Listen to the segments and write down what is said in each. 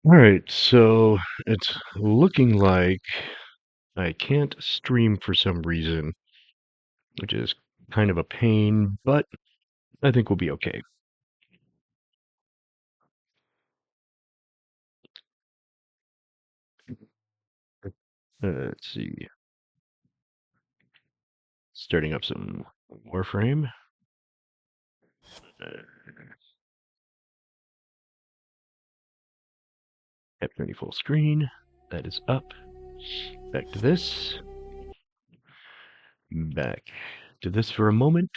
All right, so it's looking like I can't stream for some reason, which is kind of a pain, but I think we'll be okay. Let's see. Starting up some Warframe. Uh, F20 full screen. That is up. Back to this. Back to this for a moment.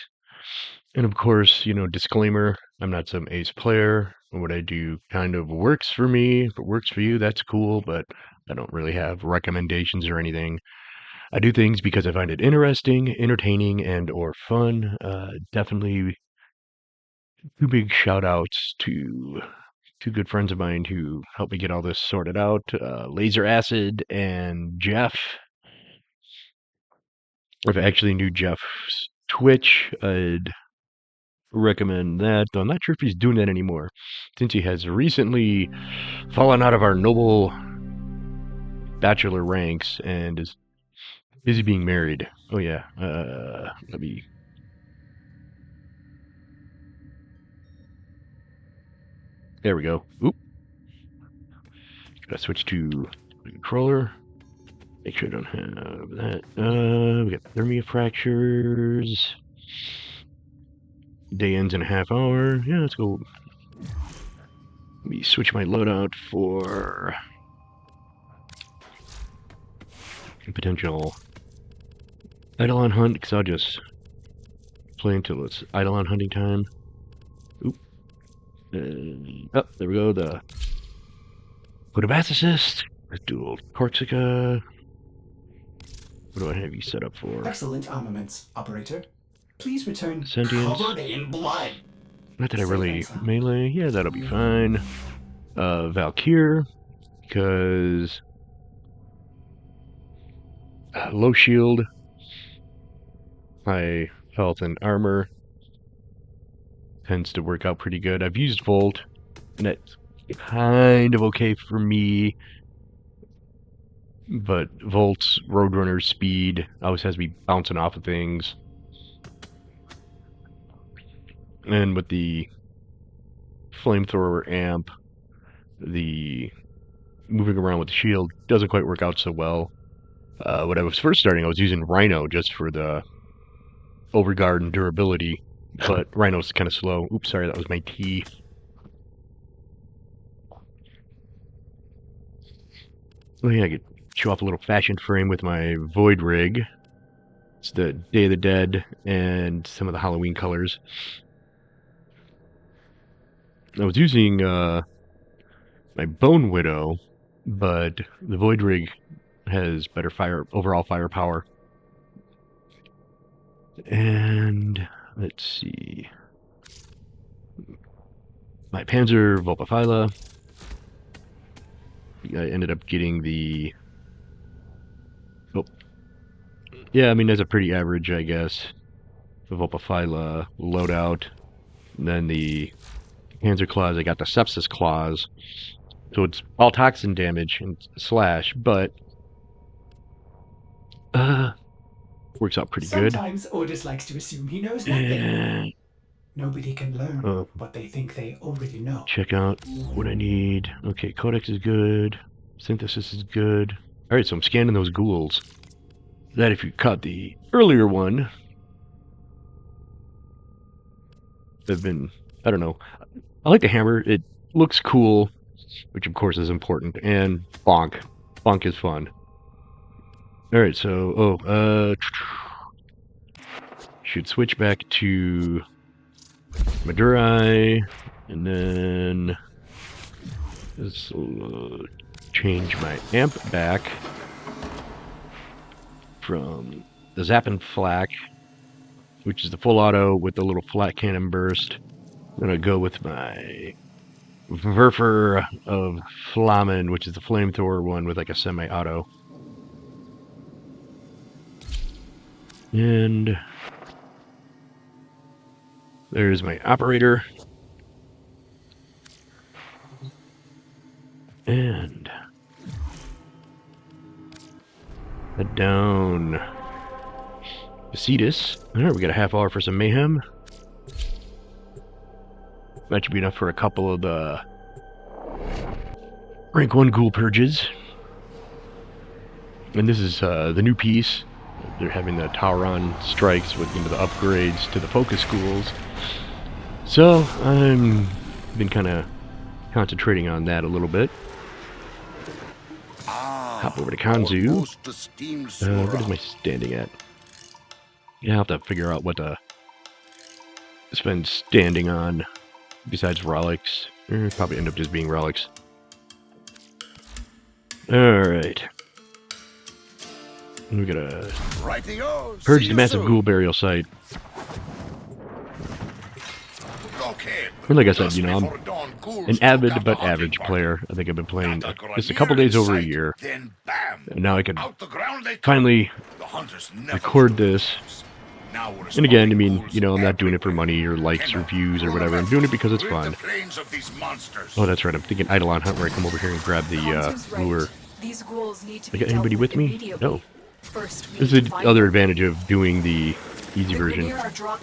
And of course, disclaimer, I'm not some ace player. What I do kind of works for me. If it works for you, that's cool, but I don't really have recommendations or anything. I do things because I find it interesting, entertaining, and or fun. Definitely two big shout outs to two good friends of mine who helped me get all this sorted out. Laser Acid and Jeff. If I actually knew Jeff's Twitch, I'd recommend that, though I'm not sure if he's doing that anymore, since he has recently fallen out of our noble bachelor ranks and is busy being married. Oh yeah, let me... There we go. Oop. Gotta switch to the controller. Make sure I don't have that. We got thermia fractures. Day ends in a half hour. Yeah, let's go. Let me switch my loadout for potential Eidolon hunt, because I'll just play until it's Eidolon hunting time. Oop. Oh, there we go. The Put a Bass Assist. Let's do old Corsica. What do I have you set up for? Excellent armaments, operator. Please return Sentience. covered in blood. Not that I Say really that, melee. Yeah, that'll be fine. Valkyr, because low shield, high health and armor tends to work out pretty good. I've used Volt, and that's kind of okay for me. But Volt's Roadrunner speed always has me bouncing off of things. And with the flamethrower amp, the moving around with the shield doesn't quite work out so well. When I was first starting, I was using Rhino just for the overguard and durability, but Rhino's kind of slow. Oops, sorry, that was my T. Oh yeah, I could show off a little fashion frame with my Void Rig. It's the Day of the Dead and some of the Halloween colors. I was using my Bone Widow, but the Void Rig has better overall firepower. And let's see. My Panzer Volpaphyla. I ended up getting the... Oh. Yeah, I mean, that's a pretty average, I guess. The Volpaphyla loadout. And then the Panzer Claws, I got the Sepsis Claws. So it's all toxin damage and slash, but works out pretty good. Sometimes Ordis likes to assume he knows nothing. And Nobody can learn what they think they already know. check out what I need. Okay, Codex is good. Synthesis is good. Alright, so I'm scanning those ghouls. That if you caught the earlier one, have been, I don't know. I like the hammer. It looks cool, which of course is important. And bonk. Bonk is fun. Alright, so, should switch back to Madurai, and then this will change my amp back from the Zap and Flak, which is the full auto with the little flat cannon burst. I'm gonna go with my Werfer of Flammen, which is the flamethrower one with like a semi-auto. And there's my operator. And head down Cetus. Alright, we got a half hour for some mayhem. That should be enough for a couple of the rank 1 ghoul purges. And this is the new piece. They're having the Tauron strikes with the upgrades to the focus schools. So I'm been kind of concentrating on that a little bit. Hop over to Kanzu. What is my standing at? Yeah, I'll have to figure out what to spend standing on besides relics. Probably end up just being relics. Alright. We gotta purge the massive ghoul burial site. And like I said, you know, I'm an avid but average player. I think I've been playing just a couple days over a year. And now I can finally record this. And again, I mean, you know, I'm not doing it for money or likes or views or whatever. I'm doing it because it's fun. Oh, that's right. I'm thinking Eidolon hunt where I come over here and grab the lure. I got anybody with me? No. This is the other advantage of doing the easy version.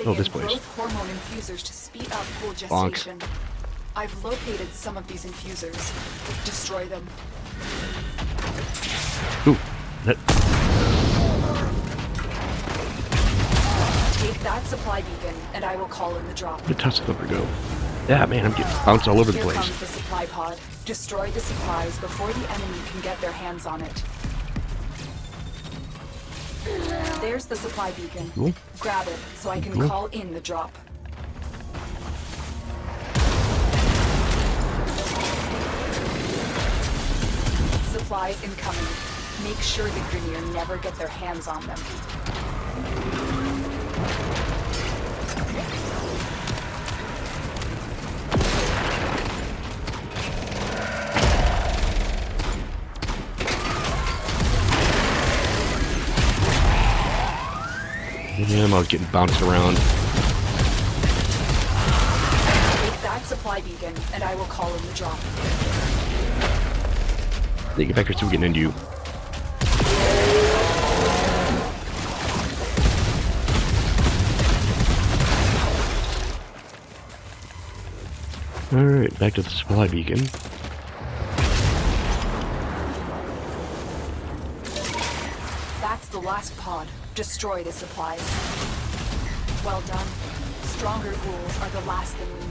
Oh, this place. Bonk. I've located some of these infusers. Destroy them. Ooh, that. Take that supply beacon, and I will call in the drop. Where'd the Tusk Thumper go? Yeah, man, I'm getting bounced all over the Here place. comes the supply pod. Destroy the supplies before the enemy can get their hands on it. There's the supply beacon. Cool. Grab it so I can Cool. call in the drop. Supplies incoming. Make sure the Grineer never get their hands on them. Yeah, I was getting bounced around. Take that supply beacon, and I will call in the drop. They get back here so we get into you. Alright, back to the supply beacon. That's the last pod. Destroy the supplies. Well done. Stronger ghouls are the last thing we need.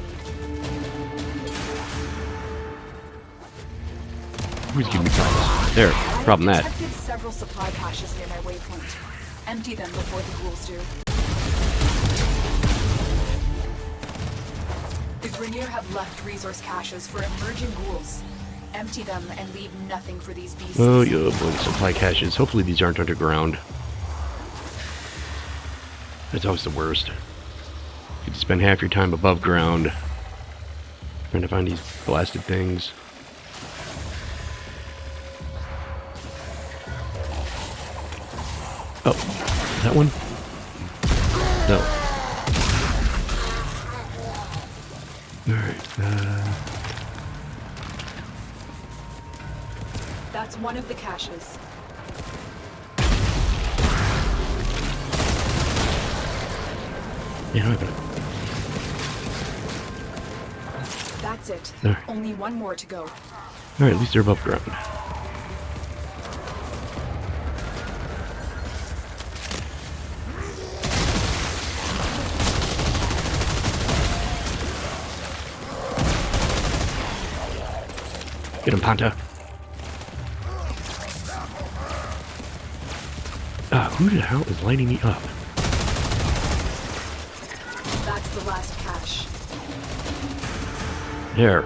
Who's giving me problems? There, problem I've that. detected several supply caches near my waypoint. Empty them before the ghouls do. The Grineer have left resource caches for emerging ghouls. Empty them and leave nothing for these beasts. Oh, yeah, boy, supply caches. Hopefully these aren't underground. That's always the worst. You could spend half your time above ground trying to find these blasted things. Oh, that one? No. Alright, That's one of the caches. yeah, no, That's it. There. Only one more to go. Alright, at least they're above ground. Get him, Panta. Who the hell is lighting me up? That's the last cache. There.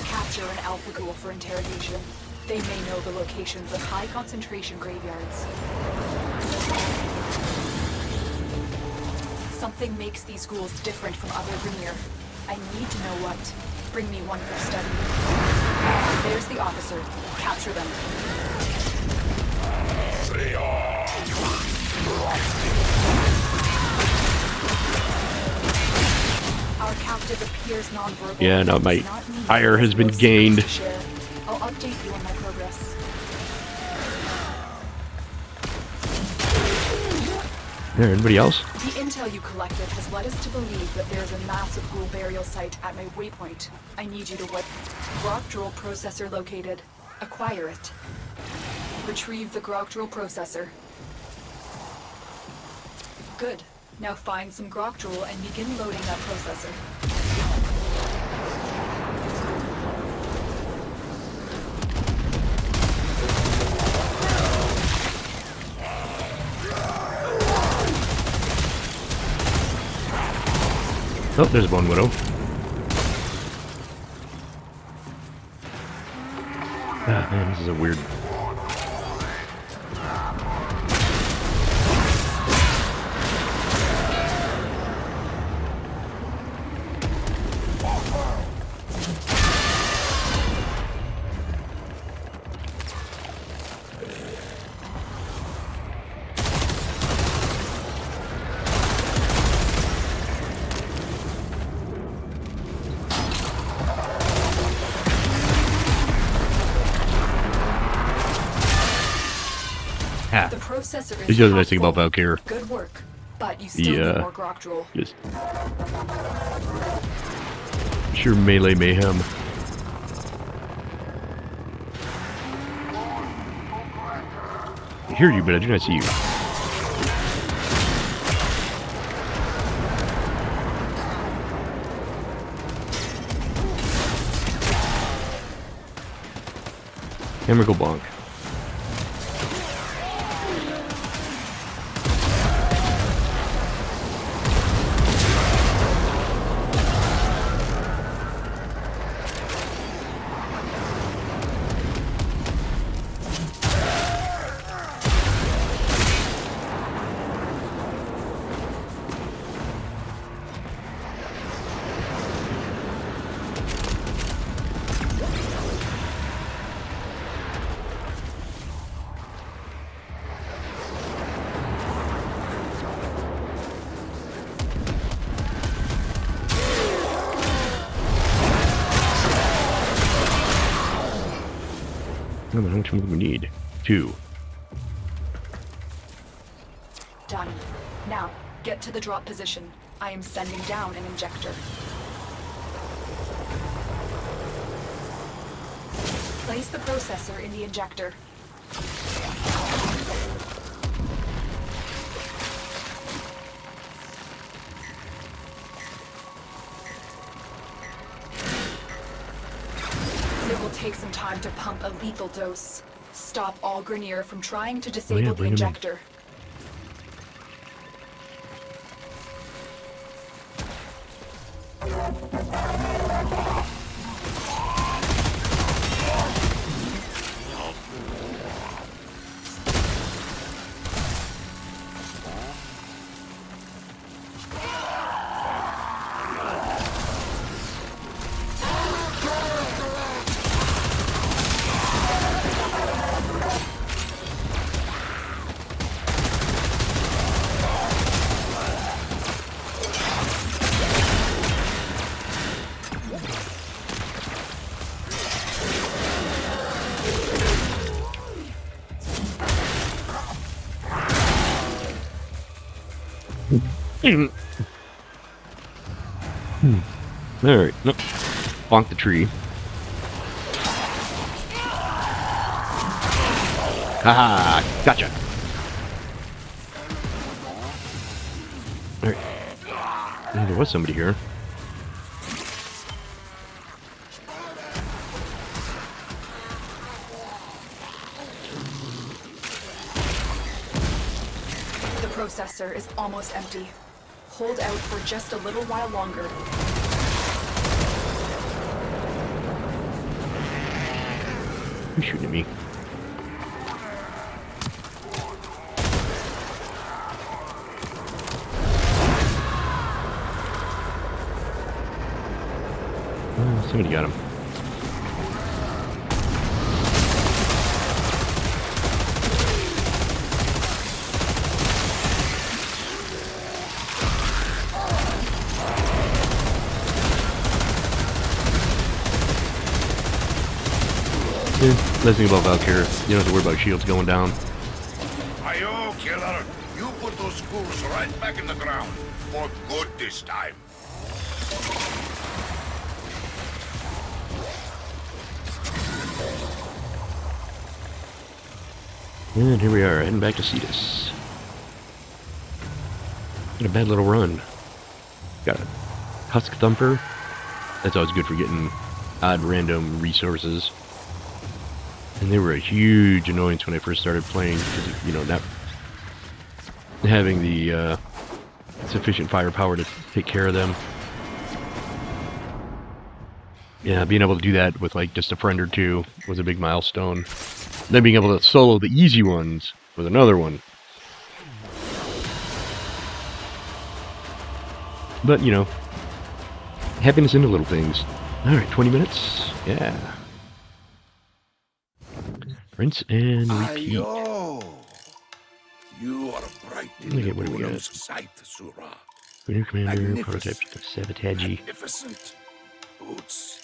Capture an alpha ghoul for interrogation. They may know the locations of high concentration graveyards. Something makes these ghouls different from other Grineer. I need to know what. Bring me one for study. There's the officer. Capture them. Our captive appears nonverbal. Yeah, no, my Does not mean ire has been no secrets gained. to share. I'll update you on my progress. There, anybody else? The intel you collected has led us to believe that there's a massive ghoul burial site at my waypoint. I need you to Grok drill processor located. Acquire it. Retrieve the Grok drill processor. Good. Now find some Grok drill and begin loading that processor. Oh, there's one widow. Ah, man, this is a weird... The processor is This is the other nice thing about half full. Valkyr. Good work, but you still need more Grok drill. Just sure melee mayhem. I hear you, but I do not see you. Hammer go bonk. How much more do we need? 2. Done. Now, get to the drop position. I am sending down an injector. Place the processor in the injector. It will take some time to pump a lethal dose. Stop all Grenier from trying to disable the bring him in. injector. Alright, no. Bonk the tree. Haha, gotcha. Alright. There was somebody here. The processor is almost empty. Hold out for just a little while longer. Who's shooting at me? Oh, somebody got him. Last thing about Valkyrie, you don't have to worry about shields going down. Ayo, killer! You put those schools right back in the ground. For good this time. And here we are, heading back to Cetus. Had a bad little run. Got a Husk Thumper. That's always good for getting odd random resources. And they were a huge annoyance when I first started playing, because, you know, not having the sufficient firepower to take care of them. Yeah, being able to do that with like just a friend or two was a big milestone. Then being able to solo the easy ones was another one. But, you know, happiness in the little things. Alright, 20 minutes. Yeah. Rinse and repeat. Ayo! You are bright in Okay, the what do we got? Ghoul's sight, Surah. New commander, Magnificent. prototype of Sabotage. Magnificent. Boots.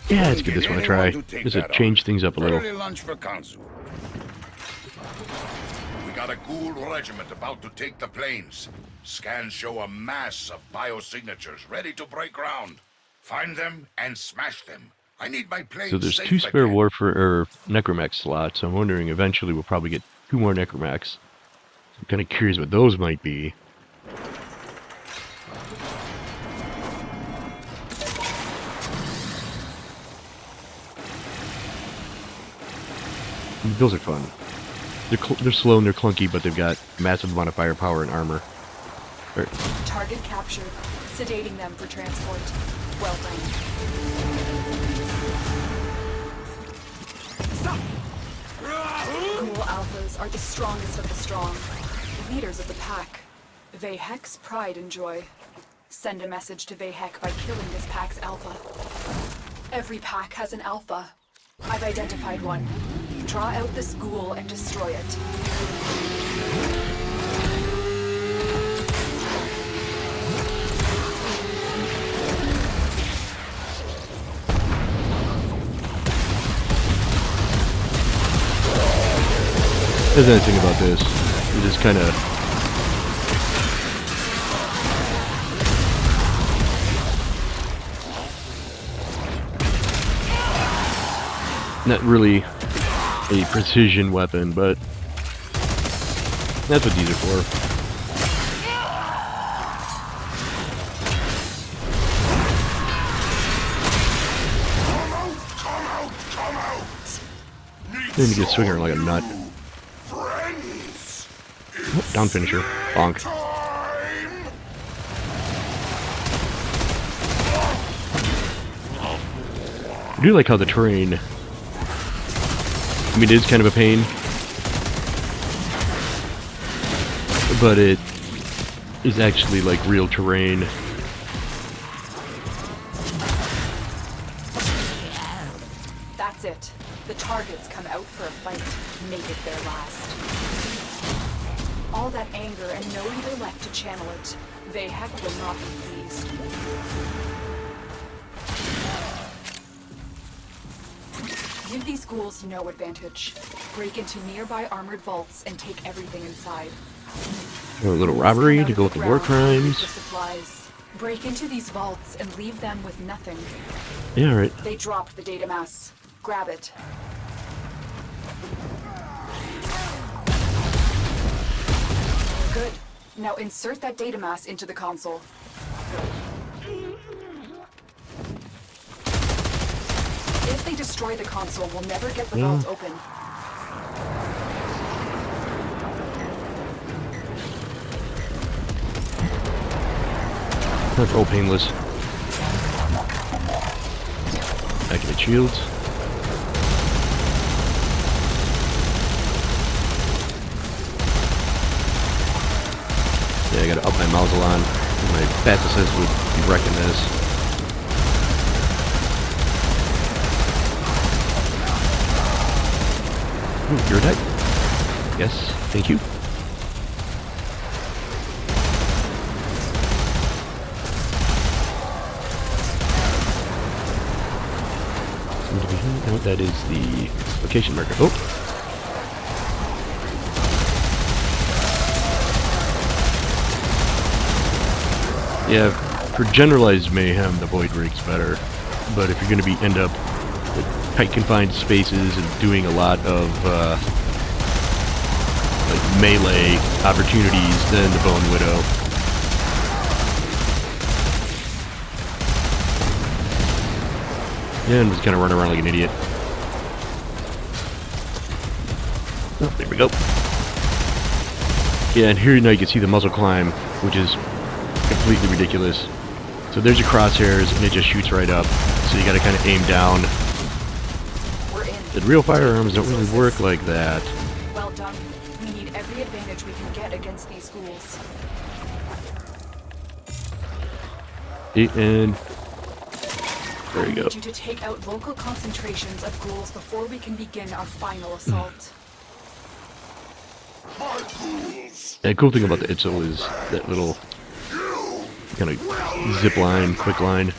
Yeah, let's give this one a try. Just to change things up a little. Early lunch for Kanzu. We got a ghoul regiment about to take the plains. Scans show a mass of biosignatures ready to break ground. Find them and smash them. I need my planes So there's safe 2 spare again. Warframe or Necromax slots. So I'm wondering eventually we'll probably get 2 more Necromax. I'm kind of curious what those might be. Those are fun. They're slow and they're clunky, but they've got massive amount of firepower and armor. Target captured. Sedating them for transport. Well done. Ghoul alphas are the strongest of the strong. Leaders of the pack. Vehek's pride and joy. Send a message to Vehek by killing this pack's alpha. Every pack has an alpha. I've identified one. Draw out this ghoul and destroy it. There's anything about this. You just kind of... Not really a precision weapon, but that's what these are for. Come out! Then you get swinging like a nut. Friends! Oh, down finisher. Bonk. Time! I do like how the terrain... I mean, it is kind of a pain, but it is actually like real terrain. That's it. The targets come out for a fight. Make it their last. All that anger and no leader left to channel it. Vehek will not be pleased. Give these ghouls no advantage. Break into nearby armored vaults and take everything inside. A little robbery Come out to of go with the war ground and loot crimes. the supplies. Break into these vaults and leave them with nothing. Yeah, right. They dropped the data mass. Grab it. Good. Now insert that data mass into the console. If they destroy the console, we'll never get the vault open. That's all painless. Activate shields. Yeah, I gotta up my muzzle on. My fast assist would be wrecking this. Ooh, you're dead? Yes, thank you. No, that is the location marker. Oh! Yeah, for generalized mayhem, the Void Rig's better. But if you're going to end up with tight confined spaces and doing a lot of like melee opportunities, then the Bone Widow. Yeah, and just kind of run around like an idiot. Oh, there we go. Yeah, and here now you can see the muzzle climb, which is completely ridiculous. So there's your crosshairs, and it just shoots right up. So you gotta kind of aim down. The real firearms don't really work like that. Well done. We need every advantage we can get against these ghouls. And there you go. I need you to take out local concentrations of ghouls before we can begin our final assault. The cool thing about the Itzel is that little kind of zip line, quick line.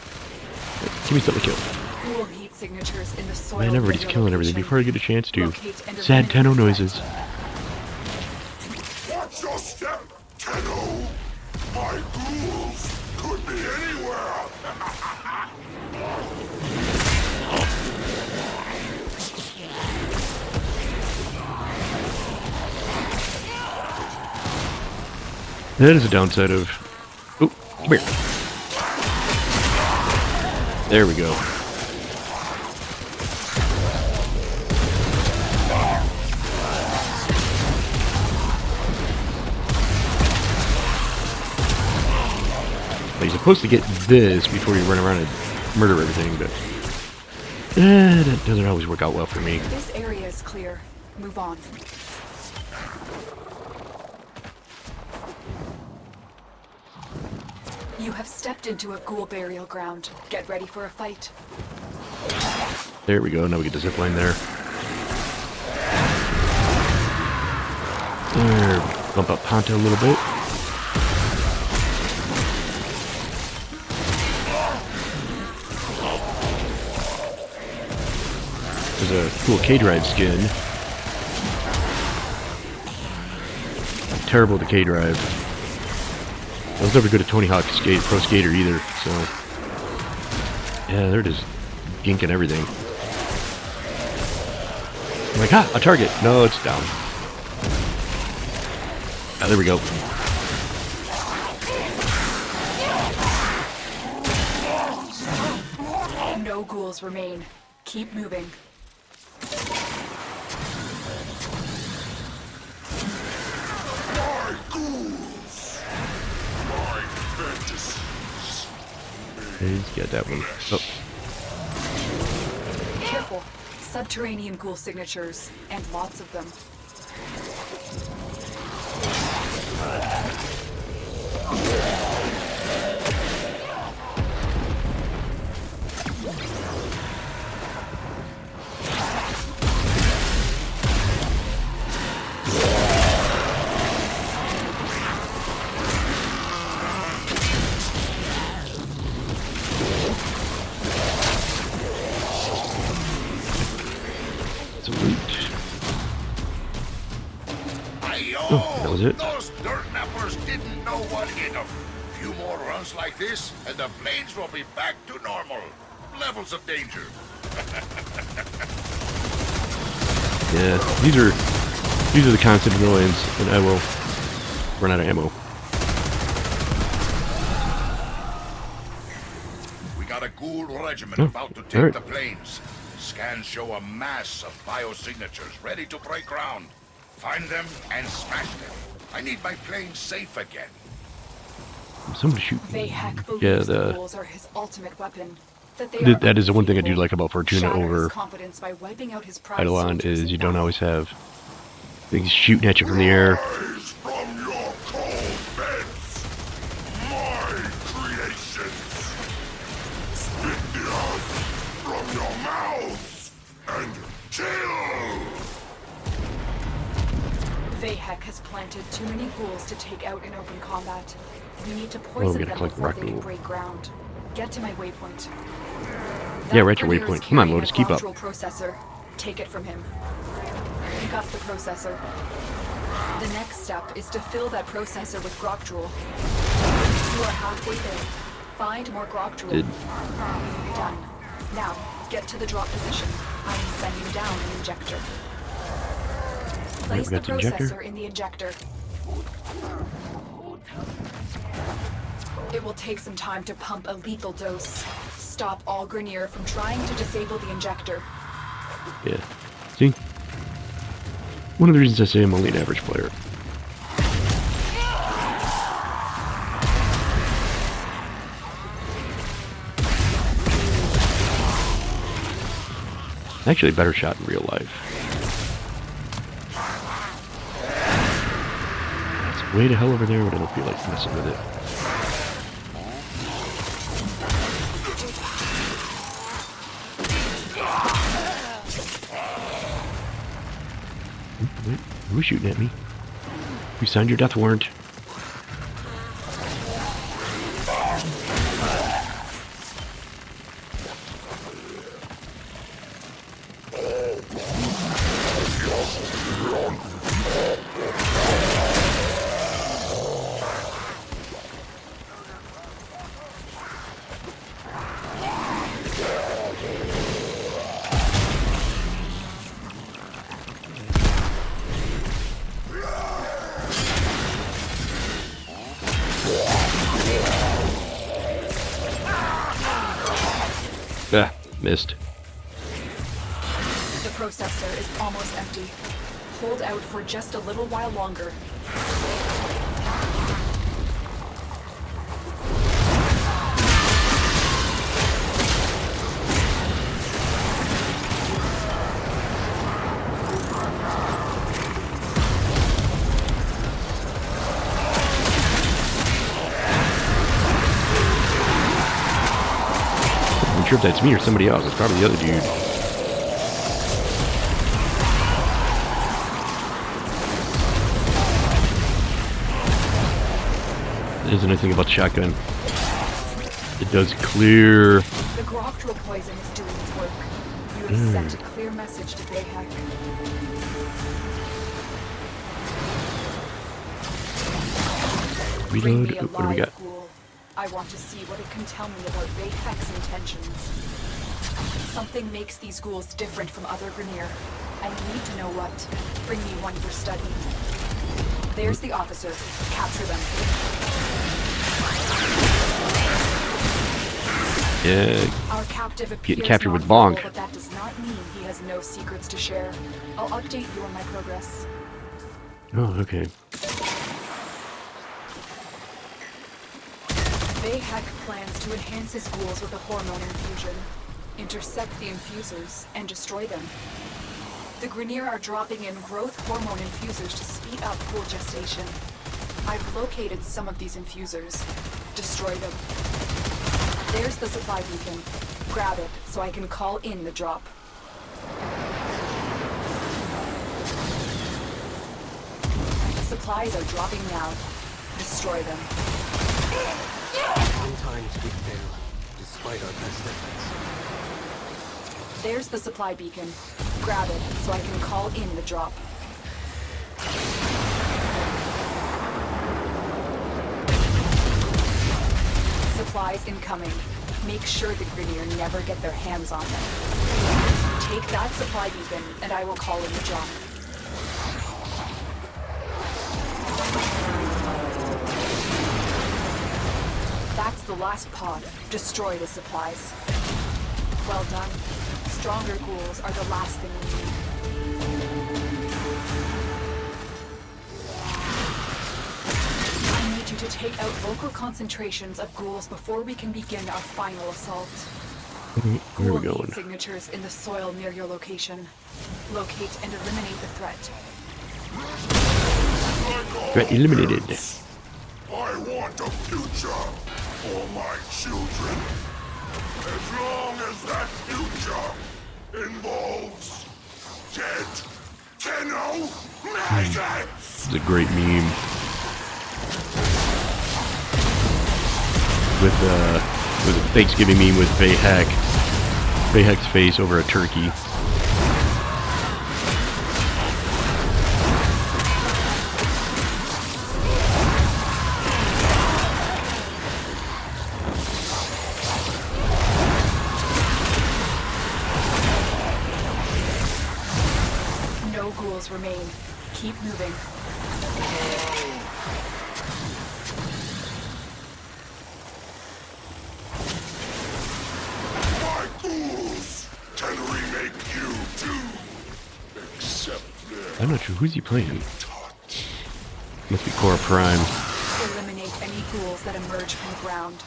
Give me something to kill. Ghoul heat signatures in the soil. Man, everybody's killing everything before I get a chance to. Locate and Sad eliminate Tenno the noises. Watch your step, Tenno! My ghouls could be anywhere! That is a downside of... Oh, come here. There we go. You're supposed to get this before you run around and murder everything, but that doesn't always work out well for me. This area is clear. Move on. You have stepped into a ghoul burial ground. Get ready for a fight. There we go. Now we get the zip line there. There. Bump up Ponta a little bit. There's a cool K-Drive skin. Terrible at the K-Drive. I was never good at Tony Hawk Pro Skater either, so... Yeah, they're just ginking everything. I'm like, a target! No, it's down. Ah, there we go. No ghouls remain. Keep moving. My ghouls! My fantasies! He's got that one. Oh. Careful. Subterranean ghoul signatures, and lots of them. It's a loot. Oh, that was it. Those dirt nappers didn't know what hit them. Few more runs like this, and the planes will be back to normal. Levels of danger. Yeah, these are the constant annoyance, and I will run out of ammo. We got a ghoul regiment about to take alright. the plains. Scans show a mass of biosignatures ready to break ground. Find them and smash them. I need my plane safe again. Somebody shoot. Vayhek believes Yeah, the ghouls are his ultimate weapon. That that is the one thing I do like about Fortuna Shatter over his confidence by wiping out his proud Eidolon soldiers is in you don't battle. always have things shooting at you from the air. Rise from your cold beds, my creations. Spit the earth from your mouths and kill. Vayhek has planted too many ghouls to take out in open combat. We need to we poison gotta them collect before rock they can ghoul. break ground. Get to my waypoint. Yeah, we're at your Grenier's waypoint. Come on, carrying Lotus, a keep up. Grok processor. Take it from him. Pick up the processor. The next step is to fill that processor with Grok Drool. You are halfway there. Find more Grok Drool. Done. Now, get to the drop position. I am sending down an injector. Place the got the injector. processor in the injector. It will take some time to pump a lethal dose. Stop all Grenier from trying to disable the injector. Yeah. See? One of the reasons I say I'm only an average player. Actually, a better shot in real life. It's way to hell over there, but I don't feel like messing with it. Wait, who was shooting at me? You signed your death warrant. Ah, missed. The processor is almost empty. Hold out for just a little while longer. I'm sure if that's me or somebody else. It's probably the other dude. There's anything about the shotgun. It does clear. The Grok Drool poison is doing its work. You have sent a clear message to Bayhek. Bring Reload. me a What do we got? live ghoul. I want to see what it can tell me about Bayhek's intentions. Something makes these ghouls different from other Grenier. I need to know what. Bring me one for study. There's the officer. Capture them. Yeah. Our captive appears Getting captured with non-verbal, Bonk. but that does not mean he has no secrets to share. I'll update you on my progress. Oh, okay. Bayhek plans to enhance his ghouls with a hormone infusion, intercept the infusers, and destroy them. The Grenier are dropping in growth hormone infusers to speed up ghoul gestation. I've located some of these infusers. Destroy them. There's the supply beacon. Grab it so I can call in the drop. Supplies are dropping now. Destroy them. Sometimes we fail, despite our best efforts. There's the supply beacon. Grab it so I can call in the drop. Supplies incoming. Make sure the Grenier never get their hands on them. Take that supply beacon, and I will call in the drop. That's the last pod. Destroy the supplies. Well done. Stronger ghouls are the last thing we need. I need you to take out local concentrations of ghouls before we can begin our final assault. Where are we Ghoul going? heat signatures in the soil near your location. Locate and eliminate the threat. Threat eliminated. I want a future for my children. As long as that future involves dead Tenno maggots. It's a great meme. With a Thanksgiving meme with Bayhek Bayhek's face over a turkey. No ghouls remain. Keep moving. My ghouls can remake you too. Except I'm not sure who's he playing. Must be Cora Prime. Eliminate any ghouls that emerge from the ground.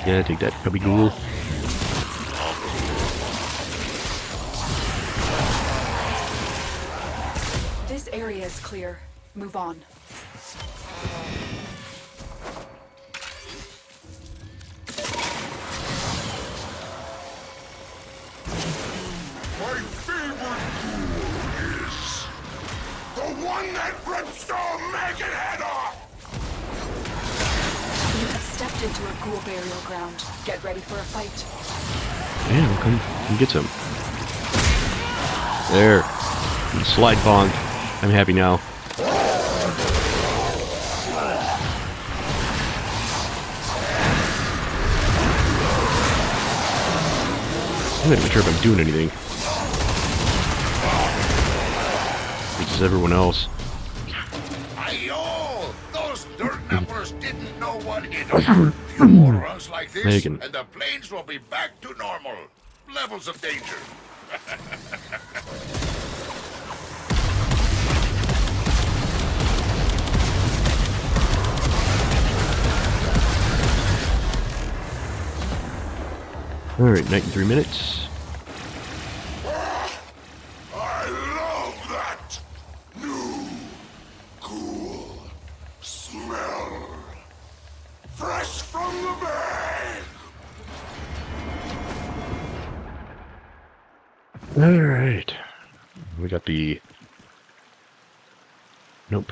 Yeah, take that, Cubby Ghoul. This area is clear. Move on. my favorite ghoul is the one that rips the maggot head off. You have stepped into a ghoul burial ground. Get ready for a fight. Yeah, we'll come get some. There. Slide bonk. I'm happy now. I'm not even sure if I'm doing anything. It's just everyone else. Ayo! Those dirt nappers didn't know what hit them. Few more runs like this, Megan. and the planes will be back to normal. Levels of danger. Alright, night in 3 minutes. I love that new, cool smell. Fresh from the bag. Alright. We got the... Nope.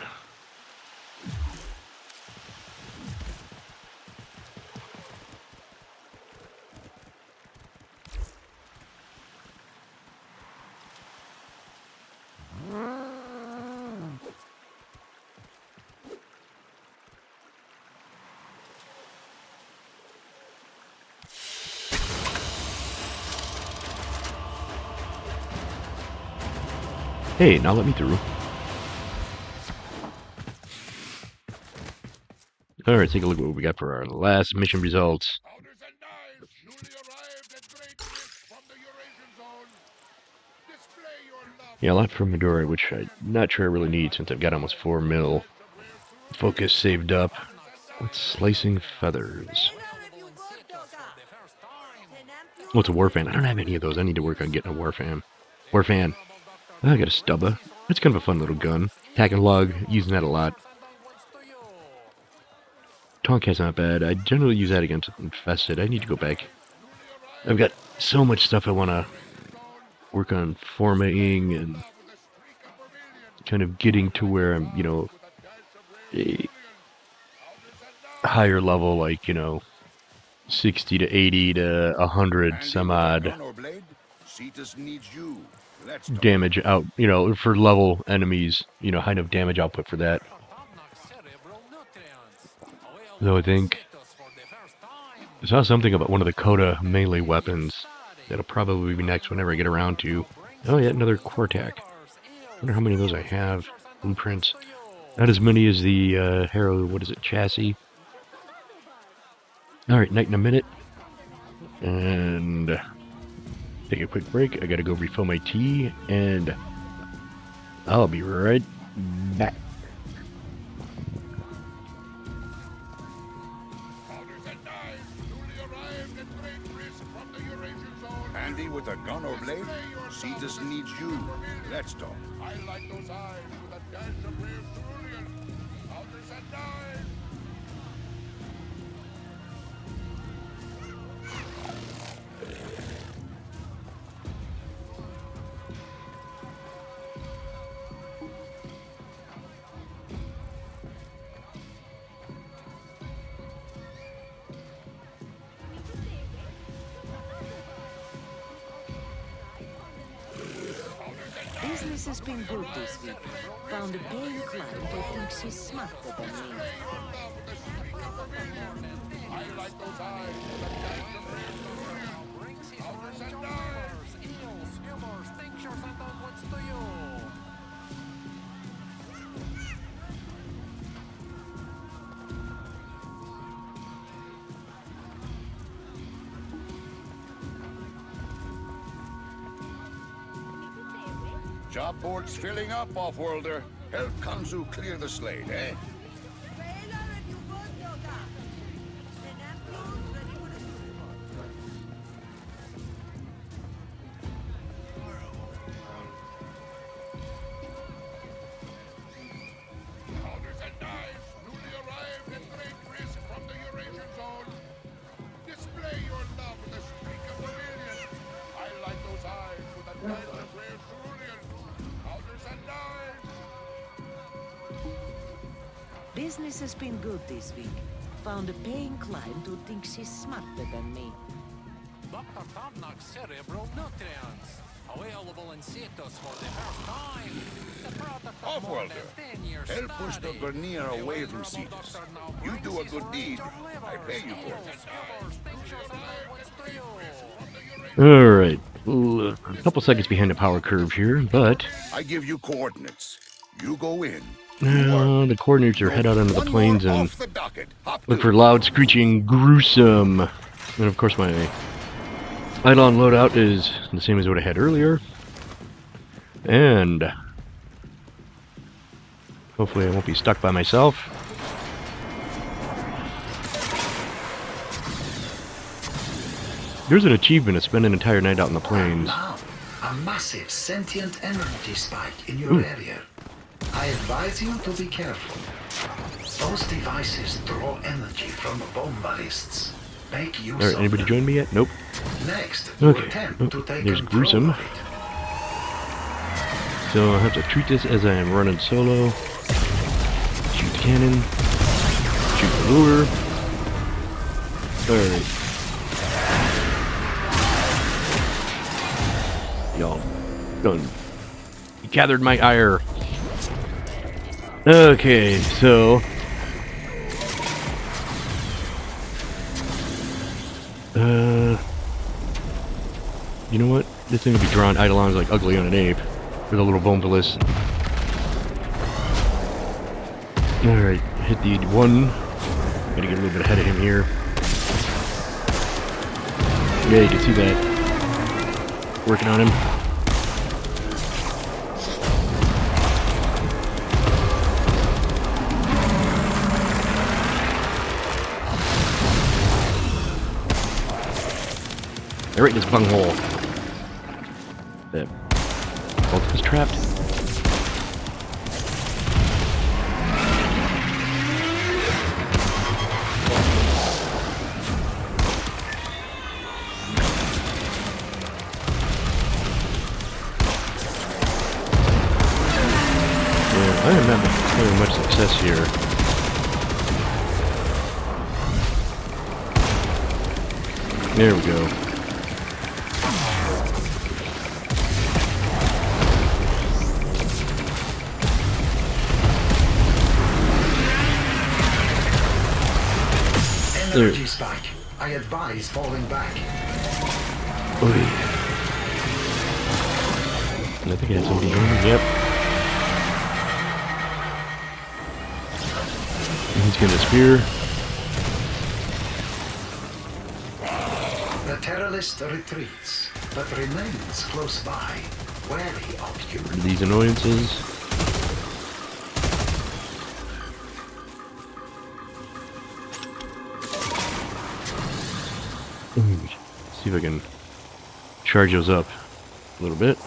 Hey, now let me through. Alright, take a look at what we got for our last mission results. Powders and knives, newly arrived at great risk from the Eurasian zone. Display your love. Yeah, a lot from Midori, which I'm not sure I really need since I've got almost 4 mil. Focus saved up. What's slicing feathers? Oh, it's a Warframe. I don't have any of those. I need to work on getting a Warframe. Warfan. Oh, I got a Stubba. That's kind of a fun little gun. Hack and lug, using that a lot. Tonkat's not bad. I generally use that against Infested. I need to go back. I've got so much stuff I want to work on formatting and kind of getting to where I'm, you know, a higher level, like, you know, 60 to 80 to 100 some odd damage out, you know, for level enemies, you know, high enough damage output for that. Though I think I saw something about one of the Coda melee weapons. That'll probably be next whenever I get around to. Oh yeah, another Quartak. Wonder how many of those I have. Blueprints. Not as many as the Harrow, what is it, chassis. Alright, night in a minute. And take a quick break. I gotta go refill my tea, and I'll be right back. Powders and knives, newly arrived at great risk from the Eurasian zone. Handy with a gun or blade? Cetus needs you. Let's talk. I like those eyes with a dash of rare cerulean. Powders and knives. Business has been good this week. Found a paying client who thinks he's smarter than me. Job board's filling up, Offworlder. Help Kanzu clear the slate, eh? Powders and knives, newly arrived at great risk from the Eurasian zone. Display your love with a streak of vermilion. Highlight those eyes with a touch of rare cerulean. Powders and knives. Business has been good this week. Found a paying client who thinks he's smarter than me. Dr. Tarnak's cerebral nutrients. Available in situs for the first time. The product of more than Offworlder, 10 years help push the study. Vernier away from Venerable Cetus. doctor now You brings do a his good deed. oyster I pay you for it. livers, skewers, tinctures, and liquids to you. Alright. A couple seconds behind the power curve here, but I give you coordinates. You go in. the coordinates are head out onto the One plains more and off the docket. Hop look to for it. loud, screeching, gruesome. And of course my Eidolon loadout is the same as what I had earlier. And hopefully I won't be stuck by myself. There's an achievement to spend an entire night out in the plains. Now, a massive sentient energy spike in your area. I advise you to be careful. Those devices draw energy from bomb ballists. Make use Alright, of anybody them. joined me yet? Nope. Next, you Okay. attempt Oh, to take there's control gruesome. of it. So I'll have to treat this as I am running solo. Shoot the cannon. Shoot the lure. Alright. Y'all. Done. You gathered my ire. Okay, so... You know what? This thing will be drawn Eidolons like ugly on an ape. With a little bonefulness. Alright, hit the one. Gotta get a little bit ahead of him here. Yeah, you can see that. Working on him. Right in his bunghole. That both was trapped. Yeah, I am not having much success here. There we go. Energy spike. I advise falling back. Oy. And I think I had somebody join me. Yep. And he's gonna spear. The terrorist retreats, but remains close by, wary of you. Rid of these annoyances. See if I can charge those up a little bit.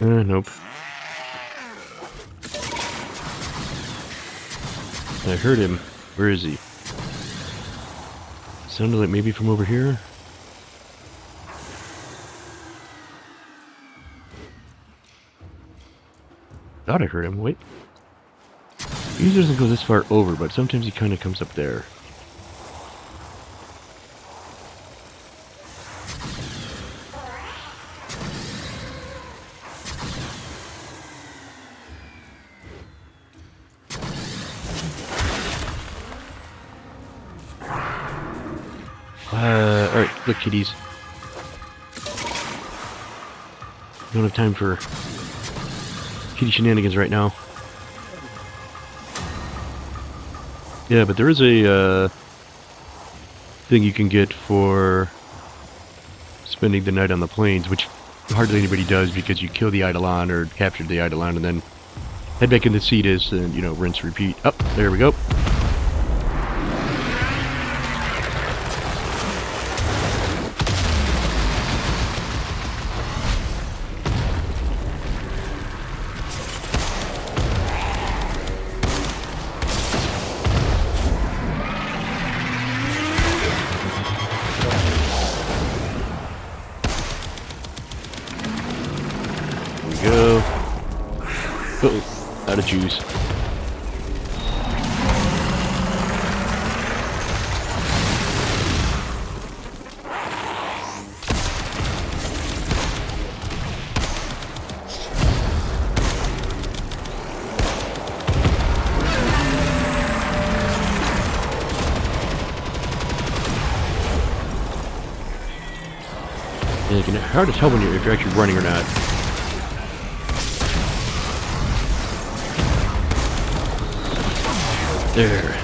Nope. I heard him. Where is he? Sounded like maybe from over here. Thought I heard him. Wait. He usually doesn't go this far over, but sometimes he kind of comes up there. Alright, look, kitties. Don't have time for kitty shenanigans right now. Yeah, but there is a thing you can get for spending the night on the plains, which hardly anybody does because you kill the Eidolon or capture the Eidolon and then head back into Cetus and, you know, rinse, repeat. Oh, there we go. Go. Oh, out of juice. Yeah, it's hard to tell when if you're actually running or not. There.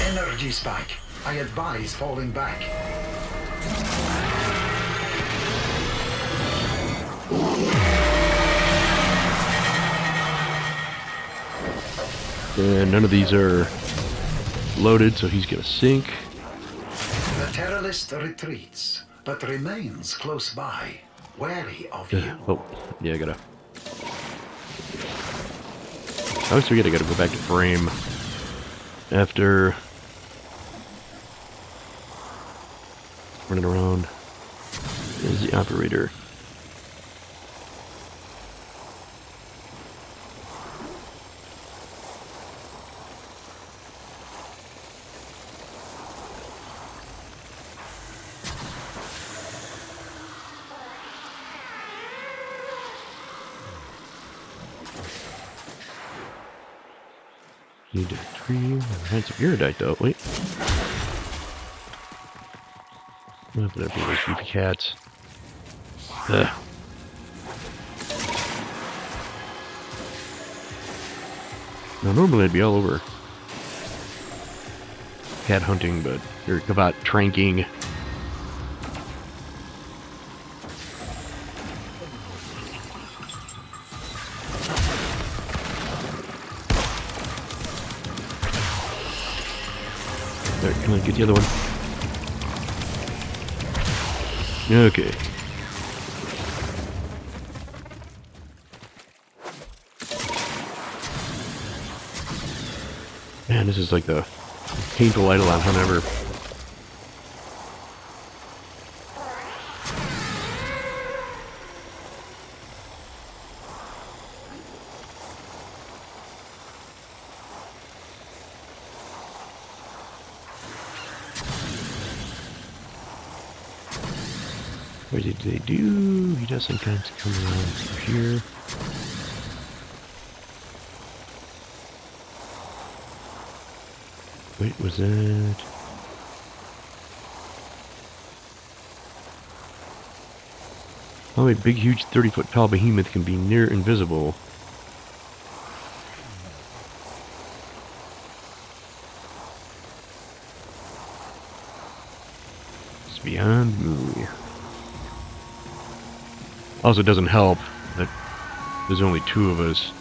Energy spike. I advise falling back. And none of these are loaded, so he's gonna sink. The terrorist retreats, but remains close by, wary of you. Oh, yeah, I gotta. I always forget I gotta go back to frame after running around. There's the operator. Need to retrieve. I had some iridite though. Wait. What happened to those creepy cats? Ugh. Now normally I'd be all over cat hunting, but or about tranking. Alright, come on, get the other one. Okay. Man, this is like the painful Eidolon hunt ever. What did they do? He does sometimes come around through here. Wait, was that? Oh, a big, huge 30-foot tall behemoth can be near invisible. It's beyond me. Also, it doesn't help that there's only two of us.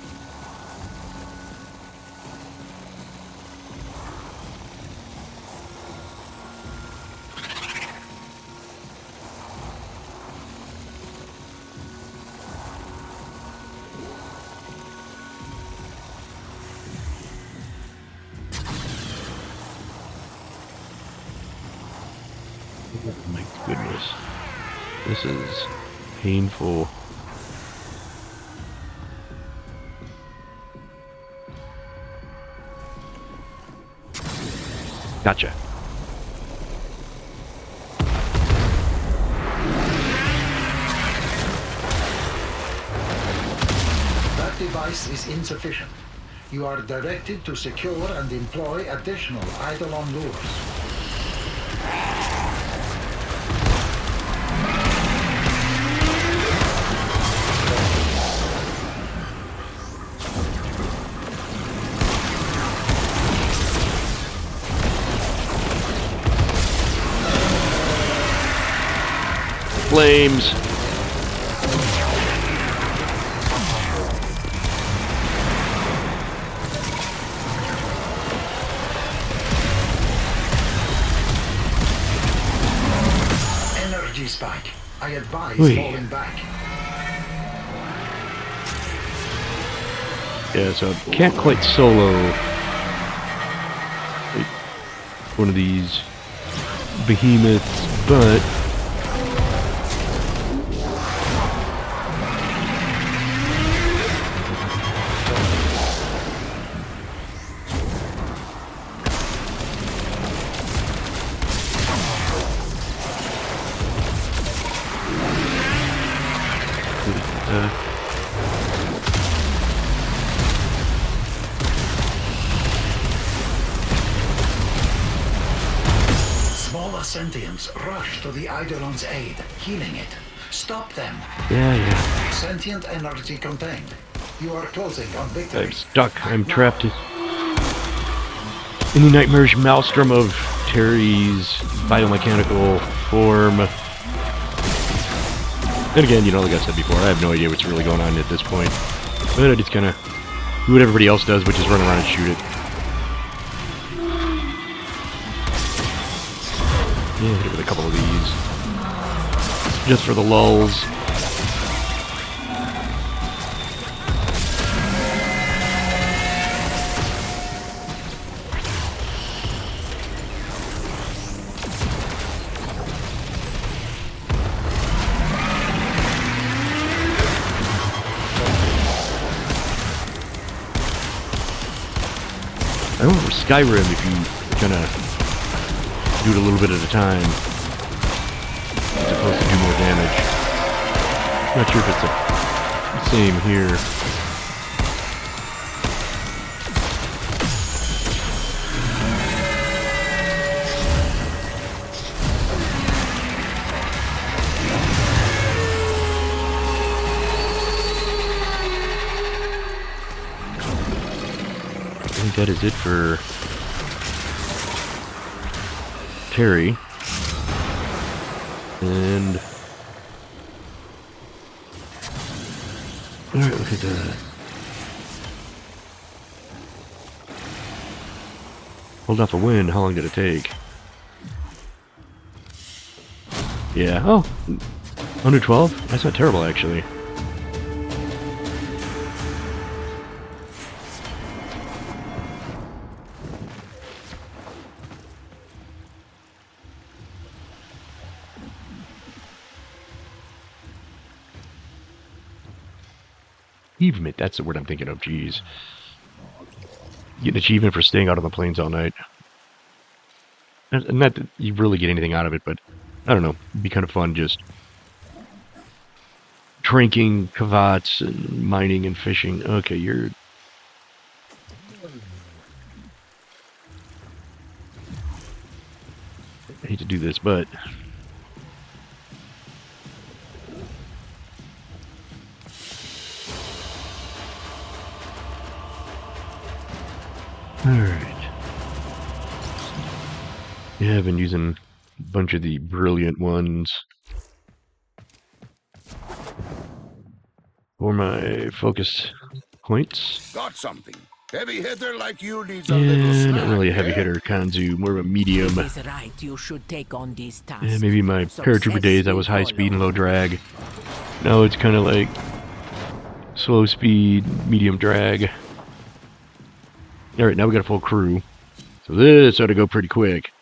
Oh my goodness. This is painful. Gotcha. That device is insufficient. You are directed to secure and employ additional Eidolon lures. Flames. Energy spike. I advise Whee. falling back. Yeah, so can't quite solo like one of these behemoths, but Smaller sentients rush to the Eidolon's aid, healing it. Stop them. yeah. Sentient energy contained. You are closing on victory. I'm stuck. I'm trapped in the nightmarish maelstrom of Terry's biomechanical form. And again, you know, like I said before, I have no idea what's really going on at this point. But I just kind of do what everybody else does, which is run around and shoot it. Yeah, hit it with a couple of these. Just for the lulls. I remember Skyrim, if you kind of do it a little bit at a time, it's supposed to do more damage. Not sure if it's the same here. I think that is it for Terry. And alright, look at that. Hold off a wind, how long did it take? Yeah, oh, 112? That's not terrible actually. Achievement, that's the word I'm thinking of, jeez. Get an achievement for staying out on the plains all night. Not that you really get anything out of it, but I don't know, it'd be kind of fun just drinking, kavats, and mining and fishing. Okay, you're... I hate to do this, but... Alright. Yeah, I've been using a bunch of the brilliant ones for my focus points. Got something. Heavy hitter like you needs a little Yeah, snack. not really a heavy eh? hitter, Kanzu, more of a medium. It is right you should take on these tasks. Yeah, maybe my paratrooper days I was high speed and low drag. Now it's kind of like slow speed, medium drag. Alright, now we got a full crew. So this ought to go pretty quick.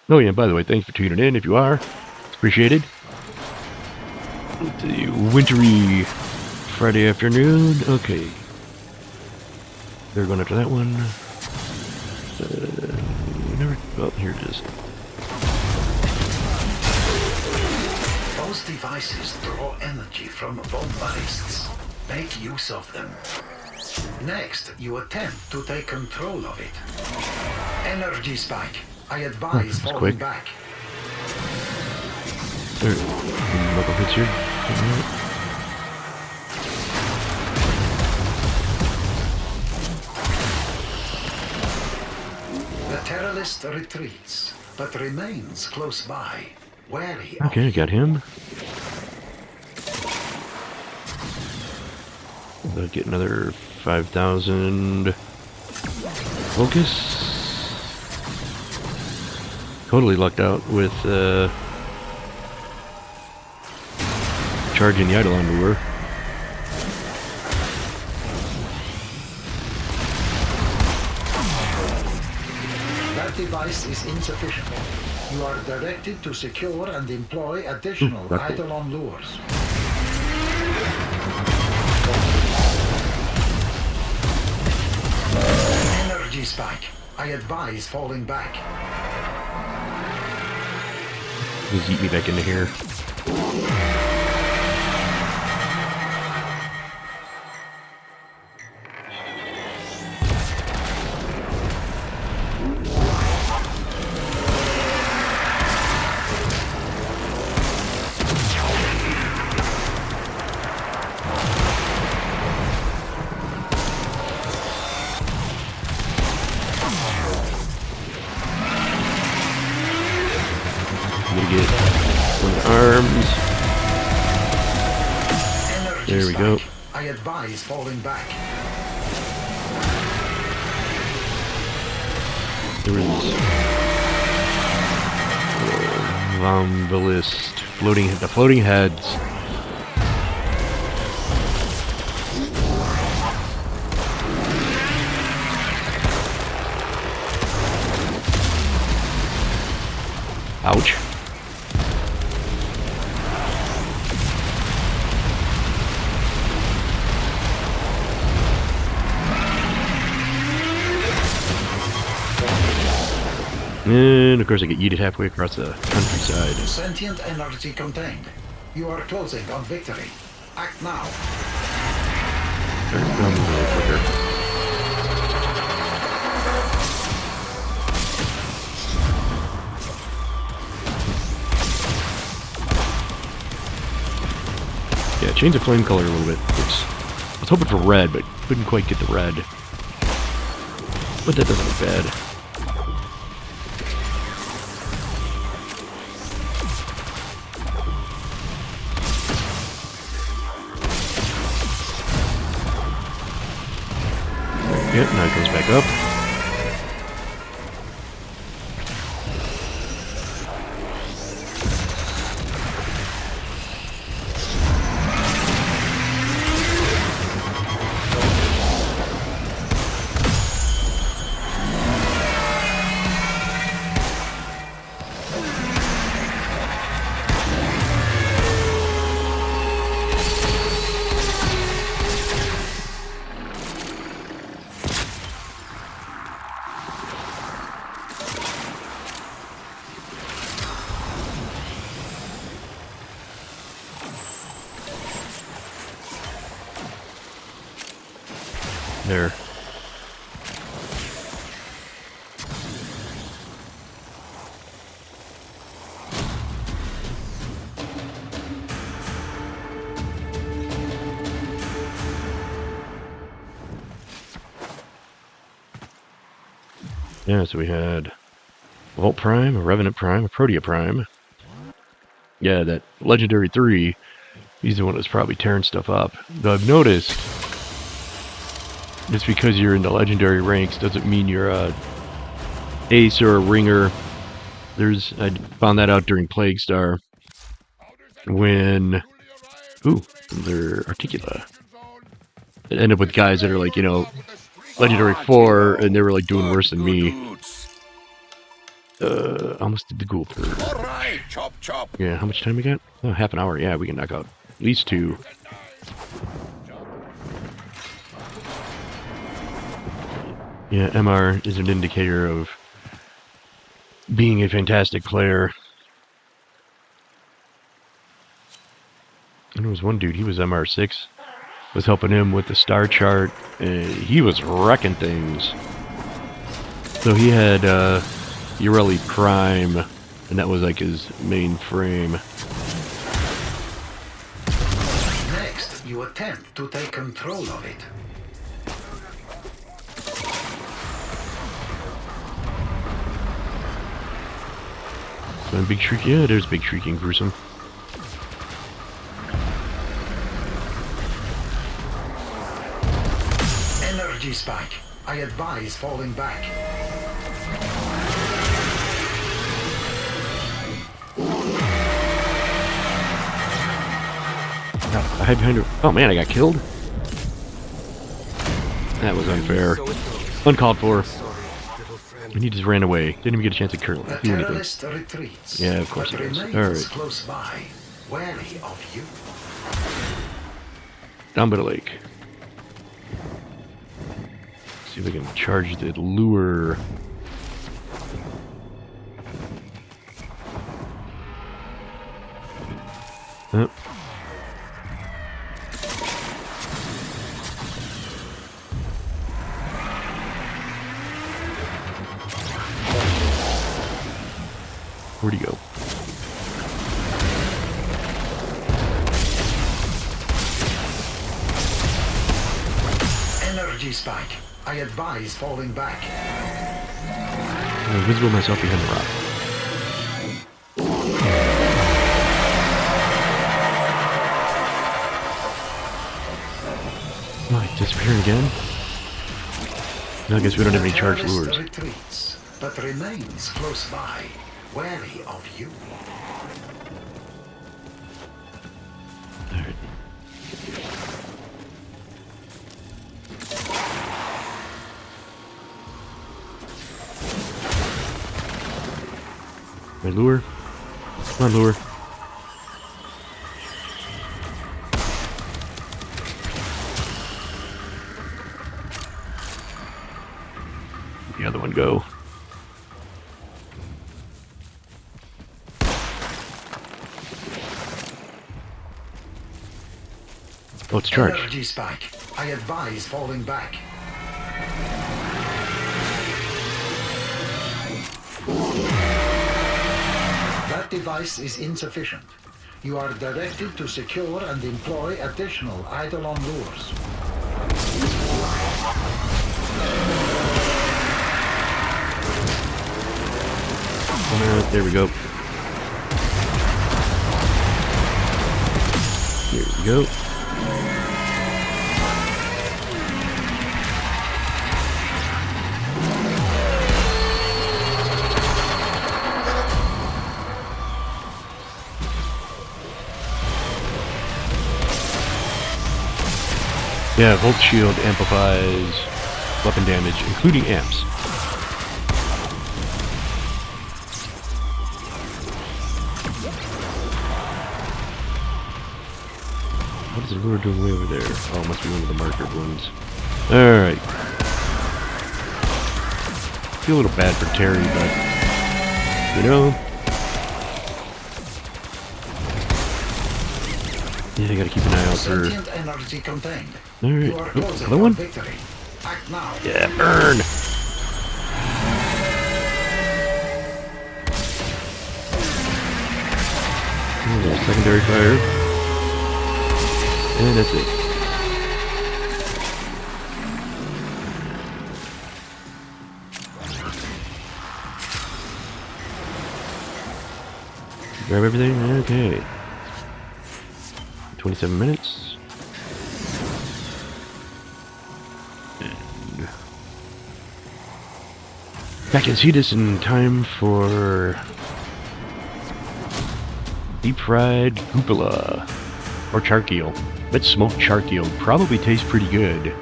Oh yeah, by the way, thanks for tuning in if you are. It's appreciated. It's a wintry Friday afternoon. Okay. They're going after that one. Oh, here it is. devices draw energy from bomb ballists. Make use of them. Next, you attempt to take control of it. Energy spike. I advise falling quick. back. There, knuckle hits here. The terrorist retreats, but remains close by, wary of Okay, I got him. I'll get another 5,000 focus. Totally lucked out with charging the Eidolon lure. That device is insufficient. You are directed to secure and employ additional Eidolon lures. Energy spike. I advise falling back. Just eat me back into here. Get one of the arms. Energy There we spike. go. I advise falling back. There was Vombalist, the floating heads. Ouch. And of course I get yeeted halfway across the countryside. Sentient energy contained. You are closing on victory. Act now. Alright, I'll move a little quicker. Yeah, change the flame color a little bit. I was hoping for red, but couldn't quite get the red. But that doesn't look bad. Yep, now it goes back up. There. Yeah, so we had Vault Prime, a Revenant Prime, a Protea Prime. Yeah, that Legendary 3, he's the one that's probably tearing stuff up. Though I've noticed, just because you're in the Legendary ranks doesn't mean you're a ace or a ringer. I found that out during Plague Star. When, they're Articula. It ended up with guys that are like, Legendary 4, and they were like doing worse than me. Almost did the ghoul purge. All right, chop chop. Yeah, how much time we got? Oh, half an hour. Yeah, we can knock out at least 2. Yeah, MR is an indicator of being a fantastic player. And there was one dude, he was MR6, was helping him with the star chart, and he was wrecking things. So he had Ureli Prime, and that was like his main frame. Next, you attempt to take control of it. So Big Shriek, yeah, there's Big Shrieking Gruesome. Energy spike. I advise falling back. I hide behind her. Oh man, I got killed? That was unfair. So it goes. Uncalled for. Sorry, little friend. And he just ran away. Didn't even get a chance to curl. The Do anything. terrorist retreats. Yeah, of course but it is. remains Alright. close by, wary of you. Down by the lake. See if I can charge the lure. Oh. Where'd he go? Energy spike. I advise falling back. I'm invisible myself behind the rock. Oh, he's disappearing again? No, I guess we don't have any charged Terrorist lures. retreats, but remains close by, wary of you. Alright. My lure? Come on, lure. The other one go. Oh, it's charged. Energy spike. I advise falling back. That device is insufficient. You are directed to secure and employ additional Eidolon lures. There we go. Here we go. Yeah, Volt Shield amplifies weapon damage, including amps. What is the lure doing way over there? Oh, it must be one of the marker ones. Alright. Feel a little bad for Terry, but, you know. Yeah, I gotta keep an eye out for... Sentient energy contained. Alright. You are Oh, closing another your one? victory. Act now. Yeah, burn! Oh, secondary fire. And that's it. Grab everything? Okay. 27 minutes. And back in Cetus in time for deep fried cupola or charkeel. But smoked charkeel probably tastes pretty good.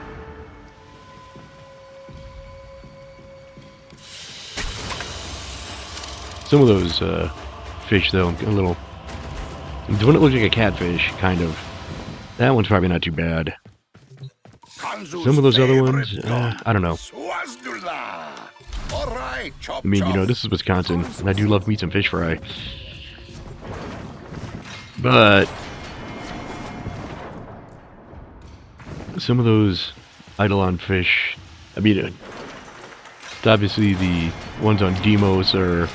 Some of those fish though, a little. The one that looks like a catfish, kind of. That one's probably not too bad. Some of those other ones, I don't know. I mean, you know, this is Wisconsin, and I do love me some fish fry. But some of those Eidolon fish, I mean, obviously the ones on Demos are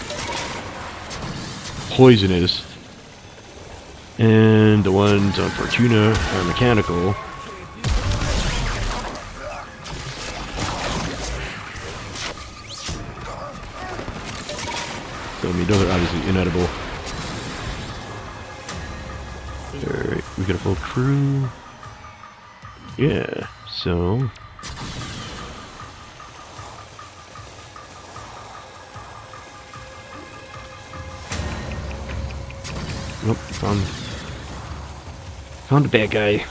poisonous, and the ones on Fortuna are mechanical. So, I mean, those are obviously inedible. Alright, we got a full crew. Yeah, so... Nope, found a bad guy.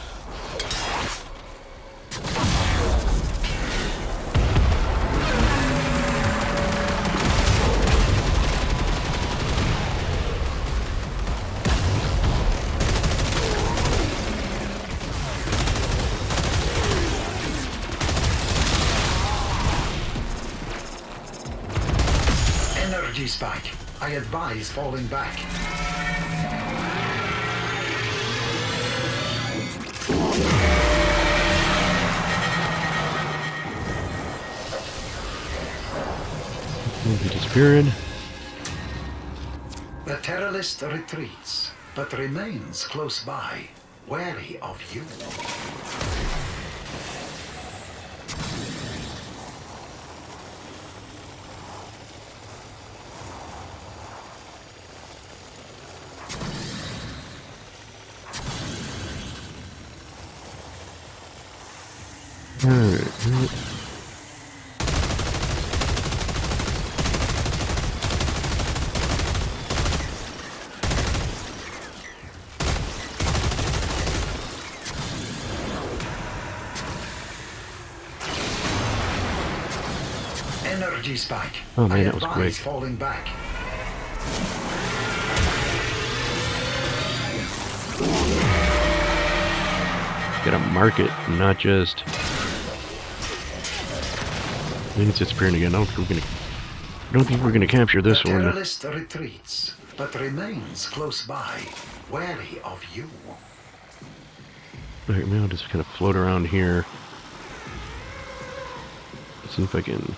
Energy spike. I advise falling back. He disappeared. The terrorist retreats, but remains close by, wary of you. Alright. Energy spike. Oh man, I that was advise quick. falling back. Gotta mark it, not just... I think it's disappearing again. I don't think we're gonna capture this The one. terrorist retreats, but remains close by, wary of you. Alright, maybe I'll just kind of float around here. See if I can...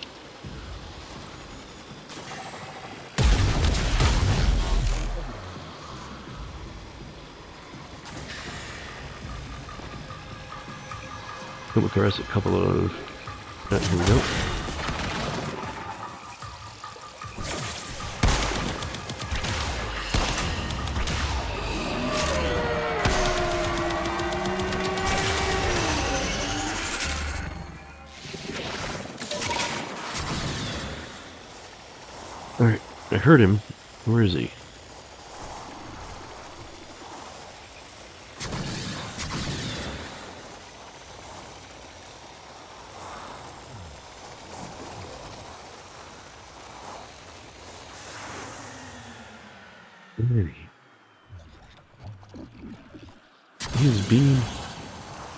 come across a couple of... here we go. Alright, I heard him. Where is he?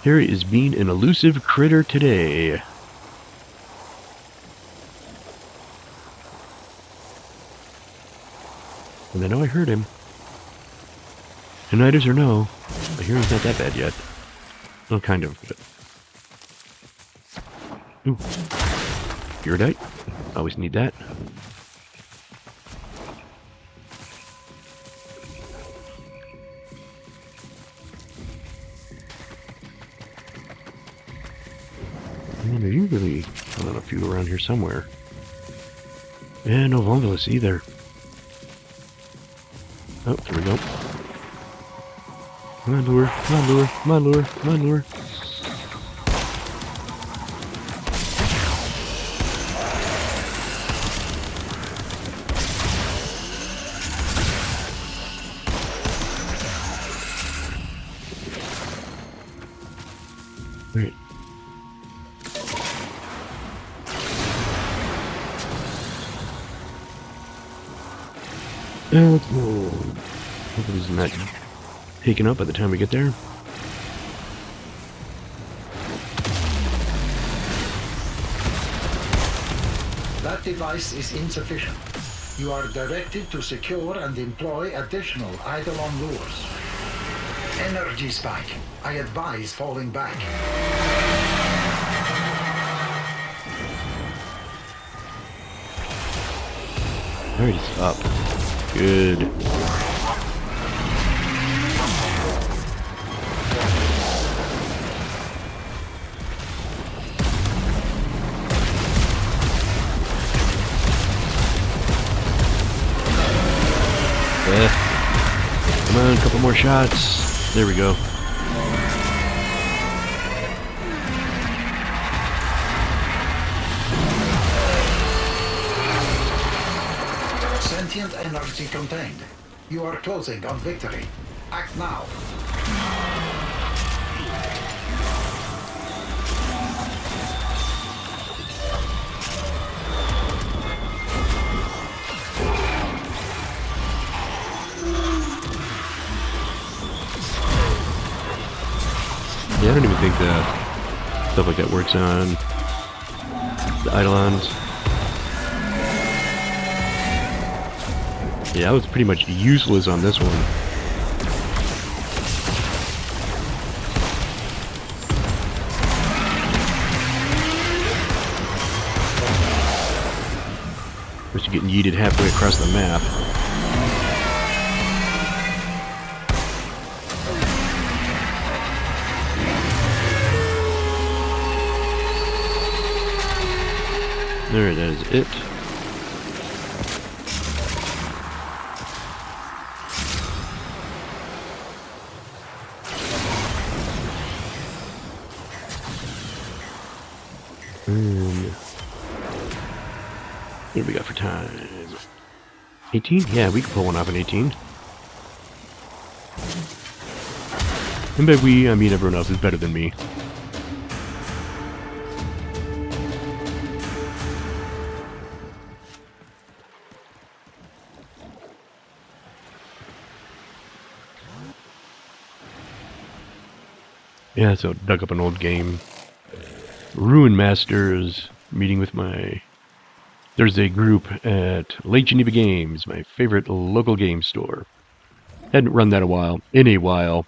Harry is being an elusive critter today. And I know I heard him. Tinnitus or no, I hear he's not that bad yet. Well, kind of, but... Ooh. Iridite. Always need that. Man, are you really found a few around here somewhere? Yeah, no Vongulus either. Oh, there we go. Come on, lure, come on, lure, come on, lure, come on, lure. Right. Let's go. Hopefully it's not taken up by the time we get there. That device is insufficient. You are directed to secure and employ additional Eidolon lures. Energy spike. I advise falling back. Alright, it's up. Good. Come on, a couple more shots. There we go. Sentient energy contained. You are closing on victory. Act now. Yeah, I don't even think that stuff like that works on the Eidolons. Yeah, I was pretty much useless on this one. First, you're getting yeeted halfway across the map. There, that is it. What do we got for time? 18? Yeah, we can pull one off in 18. And by we, I mean everyone else is better than me. Yeah, so dug up an old game. Ruin Masters, meeting with my Thursday group at Lake Geneva Games, my favorite local game store. Hadn't run that in a while,